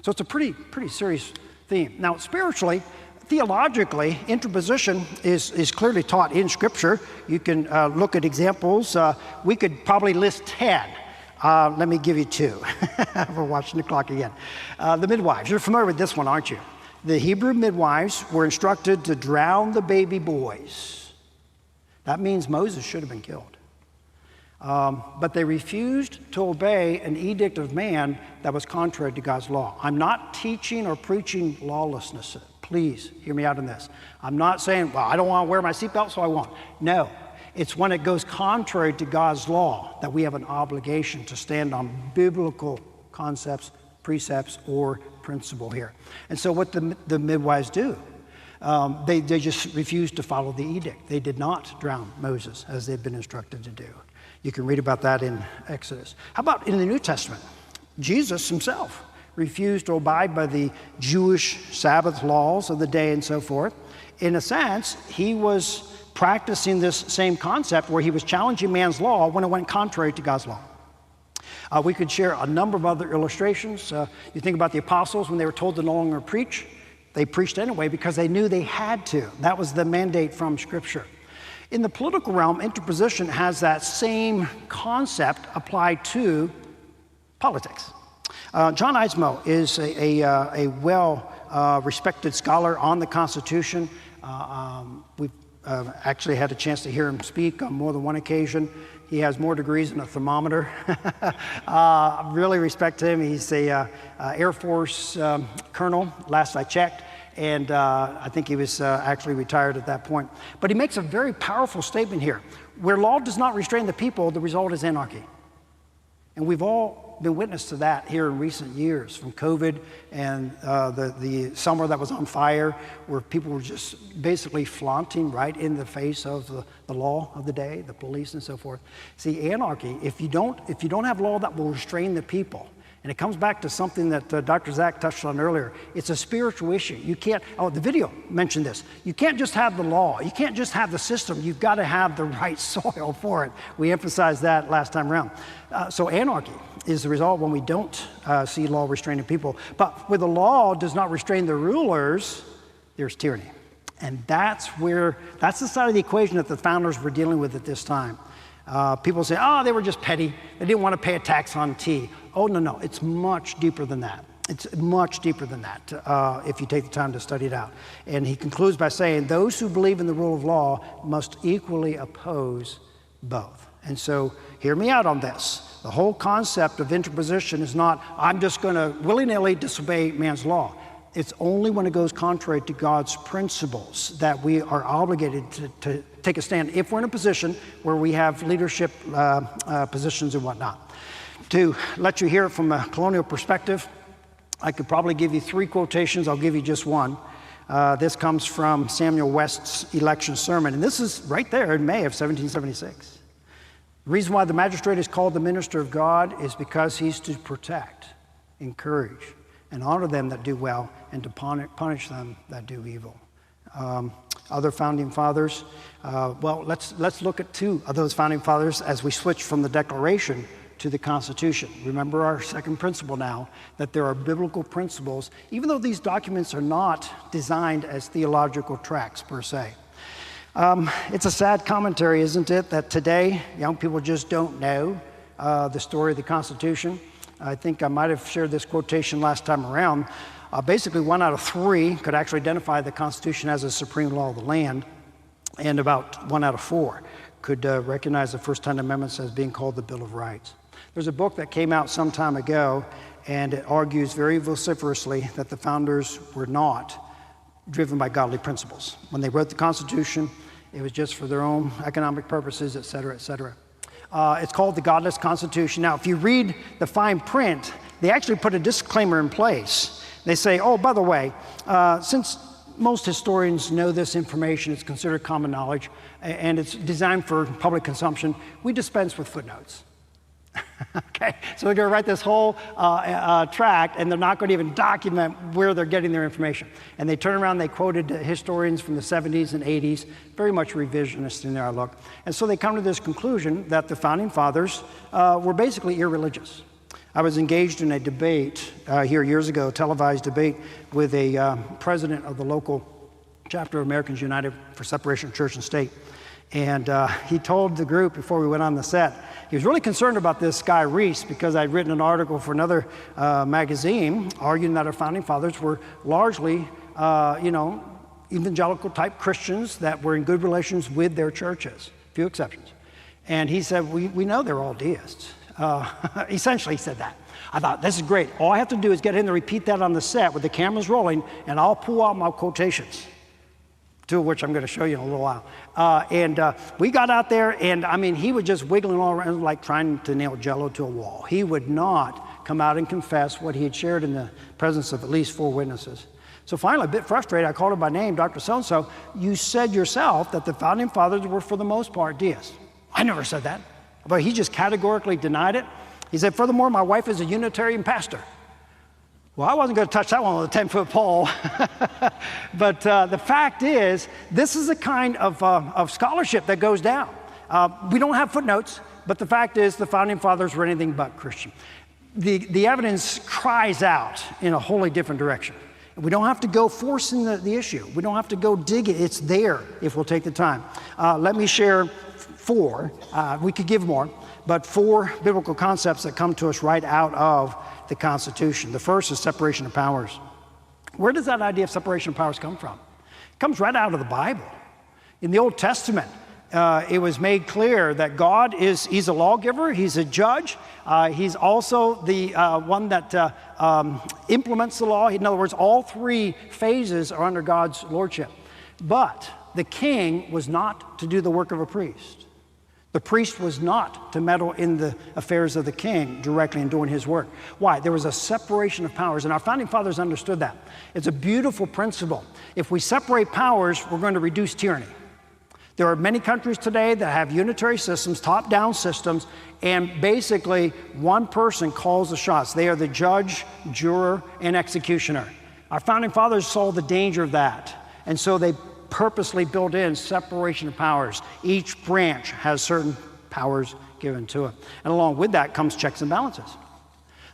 So it's a pretty serious theme. Now, spiritually, theologically, interposition is clearly taught in Scripture. You can look at examples. We could probably list 10. Let me give you 2. We're watching the clock again. The midwives. You're familiar with this one, aren't you? The Hebrew midwives were instructed to drown the baby boys. That means Moses should have been killed. But they refused to obey an edict of man that was contrary to God's law. I'm not teaching or preaching lawlessness. Please hear me out on this. I'm not saying, well, I don't want to wear my seatbelt, so I won't. No, it's when it goes contrary to God's law that we have an obligation to stand on biblical concepts, precepts, or principle here. And so what the midwives do, they just refused to follow the edict. They did not drown Moses as they'd been instructed to do. You can read about that in Exodus. How about in the New Testament? Jesus himself refused to abide by the Jewish Sabbath laws of the day and so forth. In a sense, he was practicing this same concept where he was challenging man's law when it went contrary to God's law. We could share a number of other illustrations. You think about the apostles when they were told to no longer preach. They preached anyway because they knew they had to. That was the mandate from Scripture. In the political realm, interposition has that same concept applied to politics. John Eismo is a well-respected scholar on the Constitution. We've actually had a chance to hear him speak on more than one occasion. He has more degrees than a thermometer. I really respect him. He's a Air Force colonel, last I checked. And I think he was actually retired at that point. But he makes a very powerful statement here. Where law does not restrain the people, the result is anarchy. And we've all been witness to that here in recent years, from COVID and the summer that was on fire, where people were just basically flaunting right in the face of the law of the day, the police and so forth. See, anarchy, if you don't have law that will restrain the people, and it comes back to something that Dr. Zach touched on earlier. It's a spiritual issue. You can't, the video mentioned this. You can't just have the law. You can't just have the system. You've got to have the right soil for it. We emphasized that last time around. So anarchy is the result when we don't see law restraining people. But where the law does not restrain the rulers, there's tyranny. And that's the side of the equation that the founders were dealing with at this time. People say, they were just petty. They didn't want to pay a tax on tea. Oh, no, it's much deeper than that. It's much deeper than that if you take the time to study it out. And he concludes by saying, those who believe in the rule of law must equally oppose both. And so hear me out on this. The whole concept of interposition is not, I'm just going to willy-nilly disobey man's law. It's only when it goes contrary to God's principles that we are obligated to take a stand if we're in a position where we have leadership positions and whatnot. To let you hear it from a colonial perspective, I could probably give you 3 quotations. I'll give you just one. This comes from Samuel West's election sermon, and this is right there in May of 1776. The reason why the magistrate is called the minister of God is because he's to protect, encourage, and honor them that do well, and to punish them that do evil. Other founding fathers, let's look at 2 of those founding fathers as we switch from the Declaration to the Constitution. Remember our second principle now, that there are biblical principles, even though these documents are not designed as theological tracts per se. It's a sad commentary, isn't it, that today young people just don't know the story of the Constitution. I think I might have shared this quotation last time around. Basically, 1 out of 3 could actually identify the Constitution as a supreme law of the land, and about 1 out of 4 could recognize the First 10 Amendments as being called the Bill of Rights. There's a book that came out some time ago, and it argues very vociferously that the founders were not driven by godly principles. When they wrote the Constitution, it was just for their own economic purposes, et cetera, et cetera. It's called the Godless Constitution. Now, if you read the fine print, they actually put a disclaimer in place. They say, by the way, since most historians know this information, it's considered common knowledge, and it's designed for public consumption, we dispense with footnotes. Okay, so they're going to write this whole tract, and they're not going to even document where they're getting their information. And they turn around, they quoted historians from the 70s and 80s, very much revisionist in their outlook. And so they come to this conclusion that the Founding Fathers were basically irreligious. I was engaged in a debate here years ago, a televised debate, with a president of the local chapter of Americans United for Separation of Church and State. And he told the group before we went on the set, he was really concerned about this guy, Reese, because I'd written an article for another magazine arguing that our Founding Fathers were largely, evangelical-type Christians that were in good relations with their churches, few exceptions. And he said, we know they're all deists. Essentially, he said that. I thought, this is great. All I have to do is get him to repeat that on the set with the cameras rolling, and I'll pull out my quotations, two of which I'm going to show you in a little while. We got out there, and I mean, he was just wiggling all around like trying to nail Jell-O to a wall. He would not come out and confess what he had shared in the presence of at least 4 witnesses. So finally, a bit frustrated, I called him by name, Dr. So-and-so, you said yourself that the Founding Fathers were, for the most part, deists. I never said that. But he just categorically denied it. He said, furthermore, my wife is a Unitarian pastor. Well, I wasn't going to touch that one with a 10-foot pole. But the fact is, this is the kind of scholarship that goes down. We don't have footnotes, but the fact is the Founding Fathers were anything but Christian. The evidence cries out in a wholly different direction. We don't have to go forcing the issue. We don't have to go dig it. It's there if we'll take the time. Let me share 4. We could give more, but 4 biblical concepts that come to us right out of the Constitution. The first is separation of powers. Where does that idea of separation of powers come from? It comes right out of the Bible. In the Old Testament, it was made clear that God he's a lawgiver, he's a judge, he's also the one that implements the law. In other words, all 3 phases are under God's lordship. But the king was not to do the work of a priest. The priest was not to meddle in the affairs of the king directly in doing his work. Why? There was a separation of powers, and our Founding Fathers understood that. It's a beautiful principle. If we separate powers, we're going to reduce tyranny. There are many countries today that have unitary systems, top-down systems, and basically one person calls the shots. They are the judge, juror, and executioner. Our Founding Fathers saw the danger of that, and so they purposely built in separation of powers. Each branch has certain powers given to it. And along with that comes checks and balances.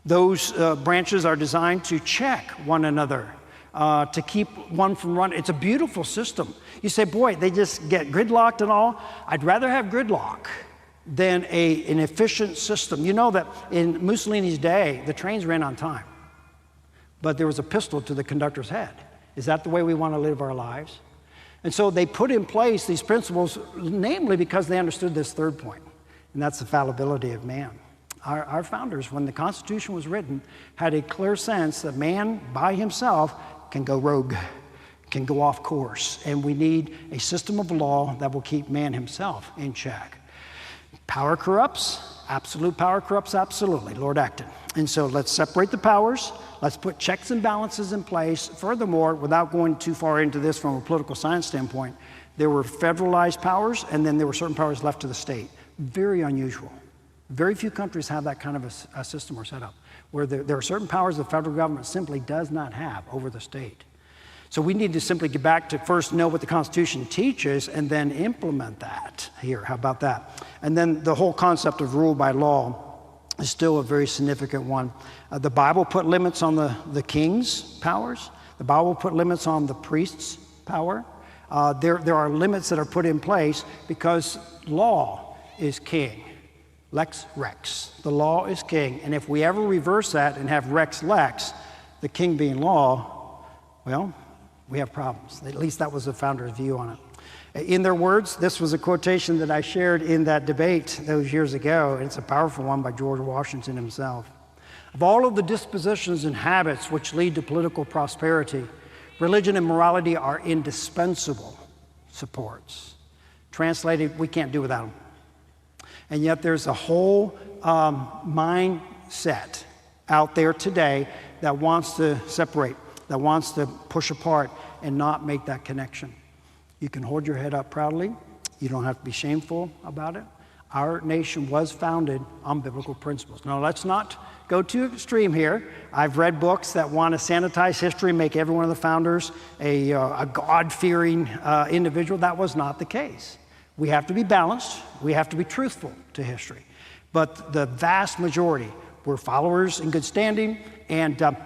Those branches are designed to check one another, to keep one from running. It's a beautiful system. You say, boy, they just get gridlocked and all. I'd rather have gridlock than an efficient system. You know that in Mussolini's day, the trains ran on time, but there was a pistol to the conductor's head. Is that the way we want to live our lives? And so they put in place these principles, namely because they understood this third point, and that's the fallibility of man. Our founders, when the Constitution was written, had a clear sense that man by himself can go rogue, can go off course, and we need a system of law that will keep man himself in check. Power corrupts, absolute power corrupts absolutely, Lord Acton. And so let's separate the powers. Let's put checks and balances in place. Furthermore, without going too far into this from a political science standpoint, there were federalized powers, and then there were certain powers left to the state. Very unusual. Very few countries have that kind of a system or setup, where there are certain powers the federal government simply does not have over the state. So we need to simply get back to first know what the Constitution teaches and then implement that here. How about that? And then the whole concept of rule by law is still a very significant one. The Bible put limits on the king's powers. The Bible put limits on the priest's power. There are limits that are put in place because law is king. Lex rex. The law is king. And if we ever reverse that and have rex lex, the king being law, well, we have problems. At least that was the founder's view on it. In their words, this was a quotation that I shared in that debate those years ago. It's a powerful one by George Washington himself. Of all of the dispositions and habits which lead to political prosperity, religion and morality are indispensable supports. Translated, we can't do without them. And yet there's a whole mindset out there today that wants to separate, that wants to push apart and not make that connection. You can hold your head up proudly. You don't have to be shameful about it. Our nation was founded on biblical principles. Now, let's not go too extreme here. I've read books that want to sanitize history, make every one of the founders a God-fearing individual. That was not the case. We have to be balanced. We have to be truthful to history. But the vast majority were followers in good standing, and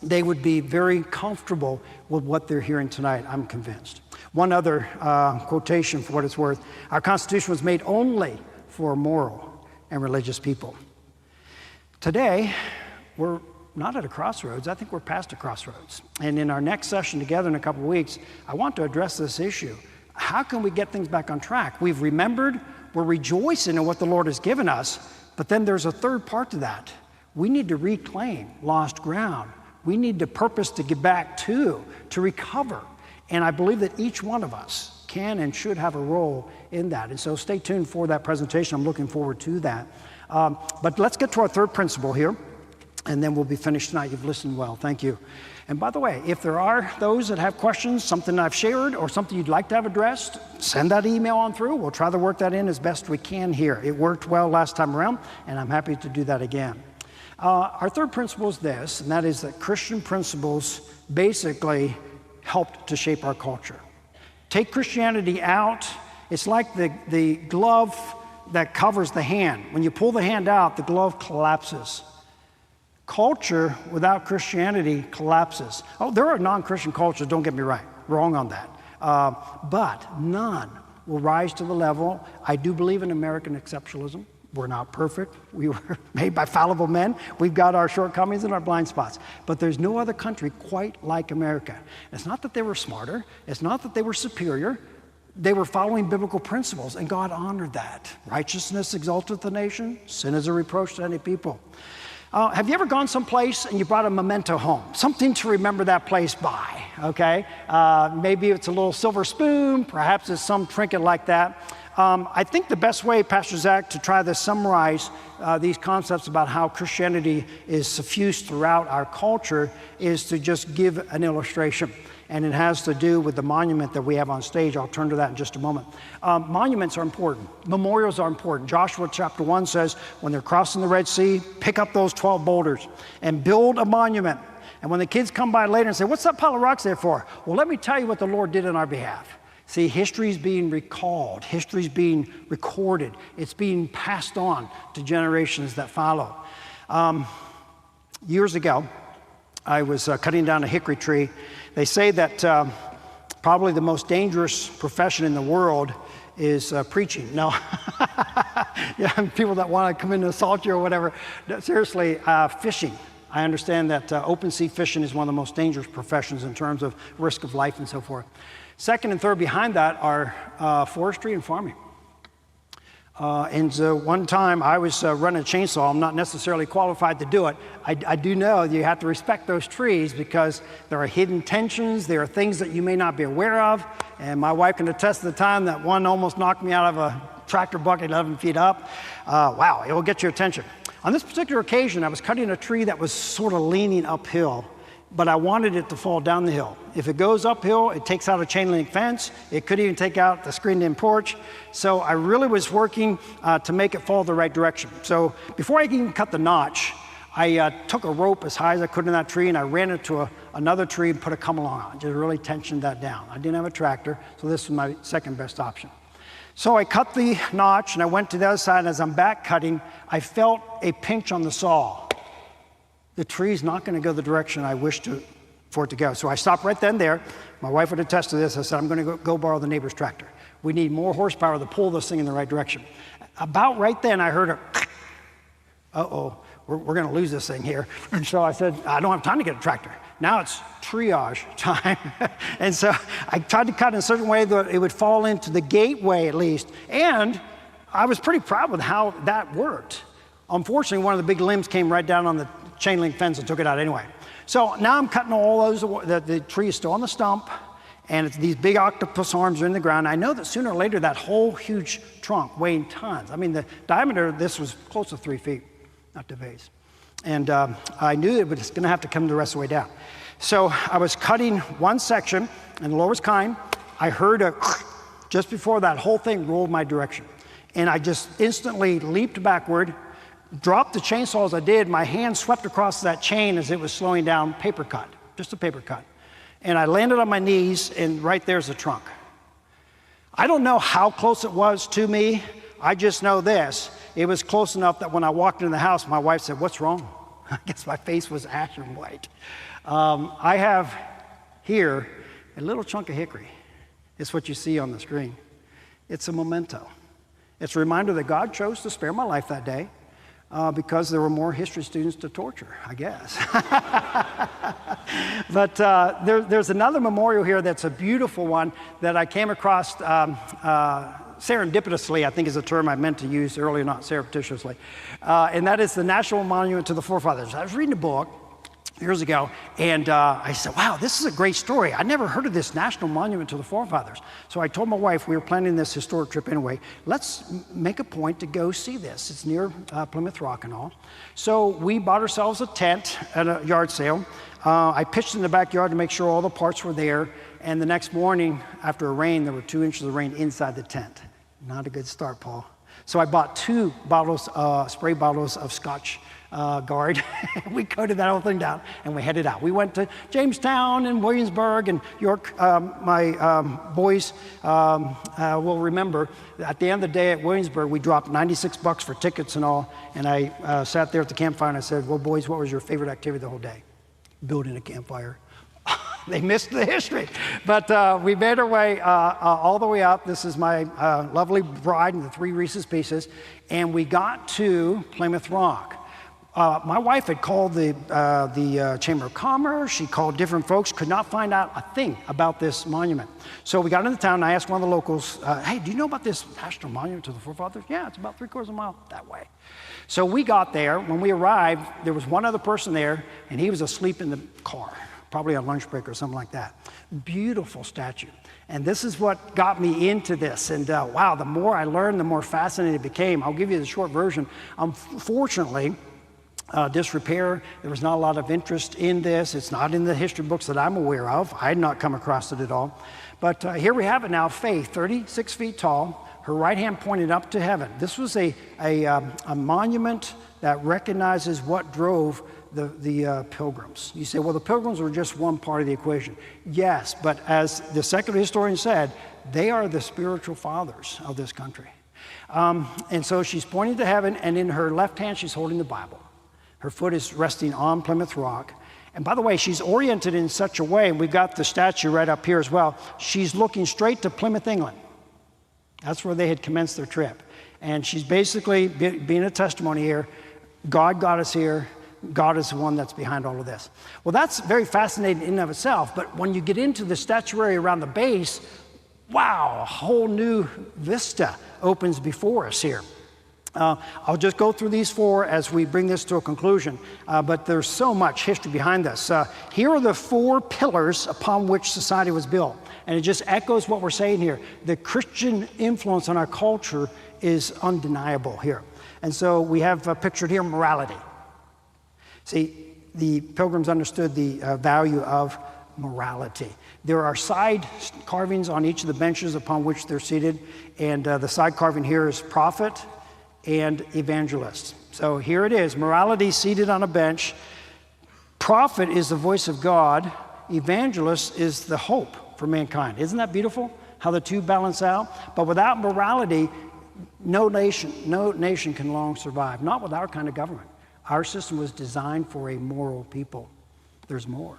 they would be very comfortable with what they're hearing tonight, I'm convinced. One other quotation for what it's worth. Our Constitution was made only for moral and religious people. Today, we're not at a crossroads. I think we're past a crossroads. And in our next session together in a couple of weeks, I want to address this issue. How can we get things back on track? We've remembered, we're rejoicing in what the Lord has given us, but then there's a third part to that. We need to reclaim lost ground. We need to purpose to get back to recover. And I believe that each one of us can and should have a role in that. And so stay tuned for that presentation. I'm looking forward to that. But let's get to our third principle here, and then we'll be finished tonight. You've listened well. Thank you. And by the way, if there are those that have questions, something I've shared, or something you'd like to have addressed, send that email on through. We'll try to work that in as best we can here. It worked well last time around, and I'm happy to do that again. Our third principle is this, and that is that Christian principles basically helped to shape our culture. Take Christianity out, it's like the glove that covers the hand. When you pull the hand out, the glove collapses. Culture without Christianity collapses. Oh, there are non-Christian cultures, don't get me wrong on that. But none will rise to the level. I do believe in American exceptionalism. We're not perfect. We were made by fallible men. We've got our shortcomings and our blind spots. But there's no other country quite like America. It's not that they were smarter. It's not that they were superior. They were following biblical principles, and God honored that. Righteousness exalteth the nation. Sin is a reproach to any people. Have you ever gone someplace and you brought a memento home? Something to remember that place by, okay? Maybe it's a little silver spoon. Perhaps it's some trinket like that. I think the best way, Pastor Zach, to try to summarize these concepts about how Christianity is suffused throughout our culture is to just give an illustration. And it has to do with the monument that we have on stage. I'll turn to that in just a moment. Monuments are important. Memorials are important. Joshua chapter 1 says, when they're crossing the Red Sea, pick up those 12 boulders and build a monument. And when the kids come by later and say, what's that pile of rocks there for? Well, let me tell you what the Lord did on our behalf. See, history is being recalled. History is being recorded. It's being passed on to generations that follow. Years ago, I was cutting down a hickory tree. They say that probably the most dangerous profession in the world is preaching. No, yeah, people that want to come in and assault you or whatever. No, seriously, fishing. I understand that open sea fishing is one of the most dangerous professions in terms of risk of life and so forth. Second and third behind that are forestry and farming. And so one time I was running a chainsaw. I'm not necessarily qualified to do it. I do know you have to respect those trees because there are hidden tensions. There are things that you may not be aware of. And my wife can attest to the time that one almost knocked me out of a tractor bucket 11 feet up. Wow, it will get your attention. On this particular occasion, I was cutting a tree that was sort of leaning uphill, but I wanted it to fall down the hill. If it goes uphill, it takes out a chain link fence. It could even take out the screened-in porch. So I really was working to make it fall the right direction. So before I even cut the notch, I took a rope as high as I could in that tree, and I ran it to another tree and put a come-along on. Just really tensioned that down. I didn't have a tractor, so this was my second best option. So I cut the notch, and I went to the other side, and as I'm back cutting, I felt a pinch on the saw. The tree's not going to go the direction I wish for it to go. So I stopped right then there. My wife would attest to this. I said, I'm going to go borrow the neighbor's tractor. We need more horsepower to pull this thing in the right direction. About right then, I heard a, uh-oh, we're going to lose this thing here. And so I said, I don't have time to get a tractor. Now it's triage time. And so I tried to cut in a certain way that it would fall into the gateway at least. And I was pretty proud with how that worked. Unfortunately, one of the big limbs came right down on the chain link fence and took it out anyway. So now I'm cutting all those, the tree is still on the stump, and it's these big octopus arms are in the ground. I know that sooner or later that whole huge trunk weighing tons. I mean, the diameter of this was close to 3 feet at the base. And I knew it was gonna have to come the rest of the way down. So I was cutting one section, and the Lord was kind. I heard a just before that whole thing rolled my direction. And I just instantly leaped backward, dropped the chainsaw as I did. My hand swept across that chain as it was slowing down, paper cut, just a paper cut. And I landed on my knees, and right there's the trunk. I don't know how close it was to me. I just know this. It was close enough that when I walked into the house, my wife said, "What's wrong?" I guess my face was ashen white. I have here a little chunk of hickory. It's what you see on the screen. It's a memento. It's a reminder that God chose to spare my life that day because there were more history students to torture, I guess. But there's another memorial here that's a beautiful one that I came across serendipitously, I think is a term I meant to use earlier, not surreptitiously. And that is the National Monument to the Forefathers. I was reading a book years ago, and I said, wow, this is a great story. I never heard of this National Monument to the Forefathers. So I told my wife, we were planning this historic trip anyway, let's make a point to go see this. It's near Plymouth Rock and all. So we bought ourselves a tent at a yard sale. I pitched in the backyard to make sure all the parts were there. And the next morning, after a rain, there were 2 inches of rain inside the tent. Not a good start, Paul. So I bought 2 bottles, spray bottles of Scotch Guard. We coated that whole thing down, and we headed out. We went to Jamestown and Williamsburg and York. My boys will remember, at the end of the day at Williamsburg, we dropped $96 for tickets and all, and I sat there at the campfire and I said, well, boys, what was your favorite activity the whole day? Building a campfire. They missed the history. But we made our way all the way up. This is my lovely bride and the 3 Reese's Pieces. And we got to Plymouth Rock. My wife had called the Chamber of Commerce. She called different folks, could not find out a thing about this monument. So we got into town and I asked one of the locals, hey, do you know about this National Monument to the Forefathers? Yeah, it's about 3/4 of a mile that way. So we got there. When we arrived, there was one other person there, and he was asleep in the car, probably on lunch break or something like that. Beautiful statue. And this is what got me into this. And wow, the more I learned, the more fascinated it became. I'll give you the short version. Unfortunately, disrepair, there was not a lot of interest in this. It's not in the history books that I'm aware of. I had not come across it at all. But here we have it now, Faith, 36 feet tall, her right hand pointed up to heaven. This was a monument that recognizes what drove the pilgrims. You say, well, the pilgrims were just one part of the equation. Yes, but as the secular historian said, they are the spiritual fathers of this country. And so she's pointing to heaven, and in her left hand, she's holding the Bible. Her foot is resting on Plymouth Rock. And by the way, she's oriented in such a way, and we've got the statue right up here as well, she's looking straight to Plymouth, England. That's where they had commenced their trip. And she's basically being a testimony here. God got us here. God is the one that's behind all of this. Well, that's very fascinating in and of itself, but when you get into the statuary around the base, wow, a whole new vista opens before us here. I'll just go through these 4 as we bring this to a conclusion, but there's so much history behind this. Here are the 4 pillars upon which society was built, and it just echoes what we're saying here. The Christian influence on our culture is undeniable here. And so we have pictured here morality. See, the pilgrims understood the value of morality. There are side carvings on each of the benches upon which they're seated, and the side carving here is prophet and evangelist. So here it is, morality seated on a bench. Prophet is the voice of God. Evangelist is the hope for mankind. Isn't that beautiful, how the 2 balance out? But without morality, no nation can long survive, not with our kind of government. Our system was designed for a moral people. There's more.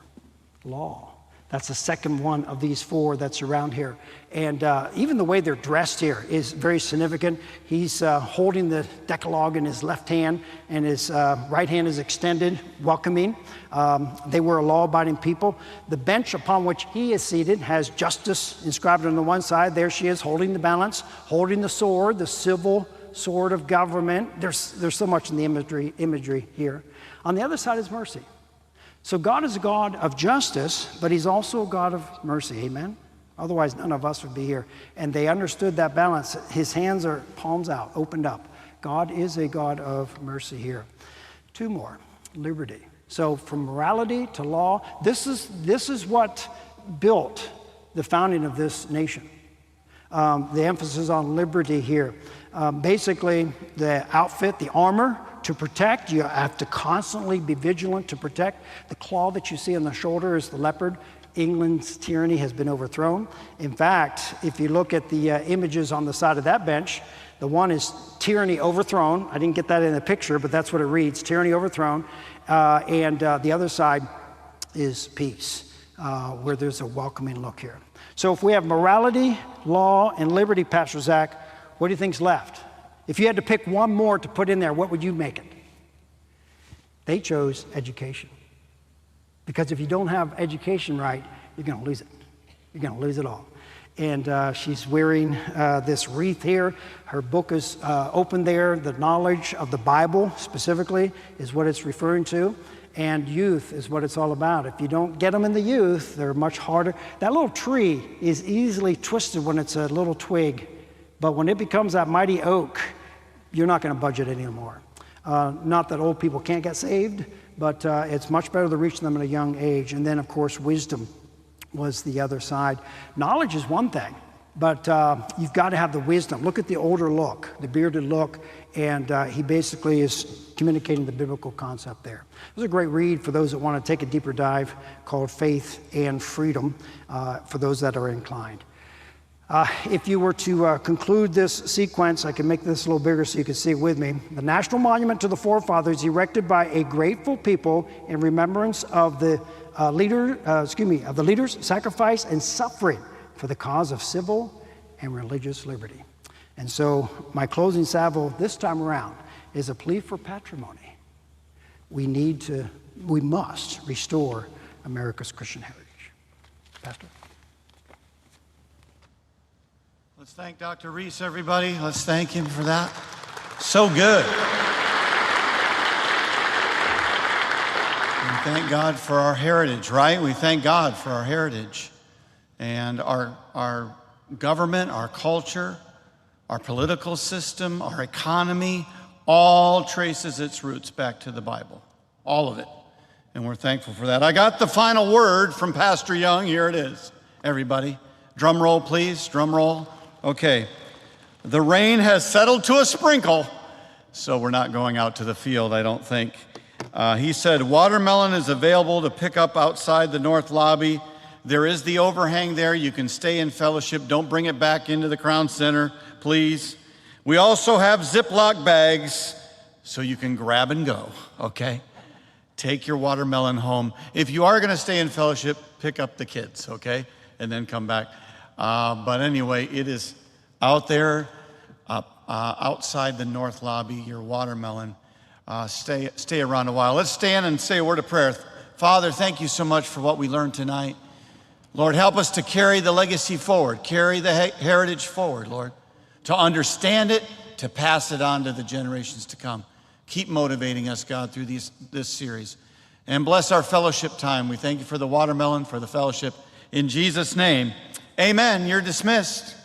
Law. That's the second one of these 4 that's around here. And even the way they're dressed here is very significant. He's holding the Decalogue in his left hand, and his right hand is extended, welcoming. They were a law-abiding people. The bench upon which he is seated has justice inscribed on the one side. There she is, holding the balance, holding the sword, the civil sword of government. There's so much in the imagery here. On the other side is mercy. So God is a God of justice, but he's also a God of mercy, amen? Otherwise, none of us would be here. And they understood that balance. His hands are palms out, opened up. God is a God of mercy here. 2 more, liberty. So from morality to law, this is what built the founding of this nation. The emphasis on liberty here. Basically, the outfit, the armor to protect. You have to constantly be vigilant to protect. The claw that you see on the shoulder is the leopard. England's tyranny has been overthrown. In fact, if you look at the images on the side of that bench, the one is tyranny overthrown. I didn't get that in the picture, but that's what it reads, tyranny overthrown. And the other side is peace, where there's a welcoming look here. So if we have morality, law, and liberty, Pastor Zach, what do you think's left? If you had to pick one more to put in there, what would you make it? They chose education. Because if you don't have education right, you're going to lose it. You're going to lose it all. And she's wearing this wreath here. Her book is open there. The knowledge of the Bible specifically is what it's referring to. And youth is what it's all about. If you don't get them in the youth, they're much harder. That little tree is easily twisted when it's a little twig. But when it becomes that mighty oak, you're not going to budge it anymore. Not that old people can't get saved, but it's much better to reach them at a young age. And then, of course, wisdom was the other side. Knowledge is one thing, but you've got to have the wisdom. Look at the older look, the bearded look, and he basically is communicating the biblical concept there. It was a great read for those that want to take a deeper dive, called Faith and Freedom, for those that are inclined. If you were to conclude this sequence, I can make this a little bigger so you can see it with me. The National Monument to the Forefathers, erected by a grateful people in remembrance of the leaders' sacrifice and suffering for the cause of civil and religious liberty. And so my closing salvo this time around is a plea for patrimony. We must restore America's Christian heritage. Pastor? Let's thank Dr. Reese, everybody. Let's thank him for that. So good. We thank God for our heritage, right? We thank God for our heritage. And our government, our culture, our political system, our economy, all traces its roots back to the Bible. All of it. And we're thankful for that. I got the final word from Pastor Young. Here it is, everybody. Drum roll, please. Drum roll. Okay, the rain has settled to a sprinkle, so we're not going out to the field, I don't think. He said, watermelon is available to pick up outside the north lobby. There is the overhang there. You can stay in fellowship. Don't bring it back into the Crown Center, please. We also have Ziploc bags, so you can grab and go, okay? Take your watermelon home. If you are going to stay in fellowship, pick up the kids, okay? And then come back. But anyway, it is out there, outside the north lobby, your watermelon. Stay around a while. Let's stand and say a word of prayer. Father, thank you so much for what we learned tonight. Lord, help us to carry the legacy forward, carry the heritage forward, Lord, to understand it, to pass it on to the generations to come. Keep motivating us, God, through this series. And bless our fellowship time. We thank you for the watermelon, for the fellowship. In Jesus' name, amen. You're dismissed.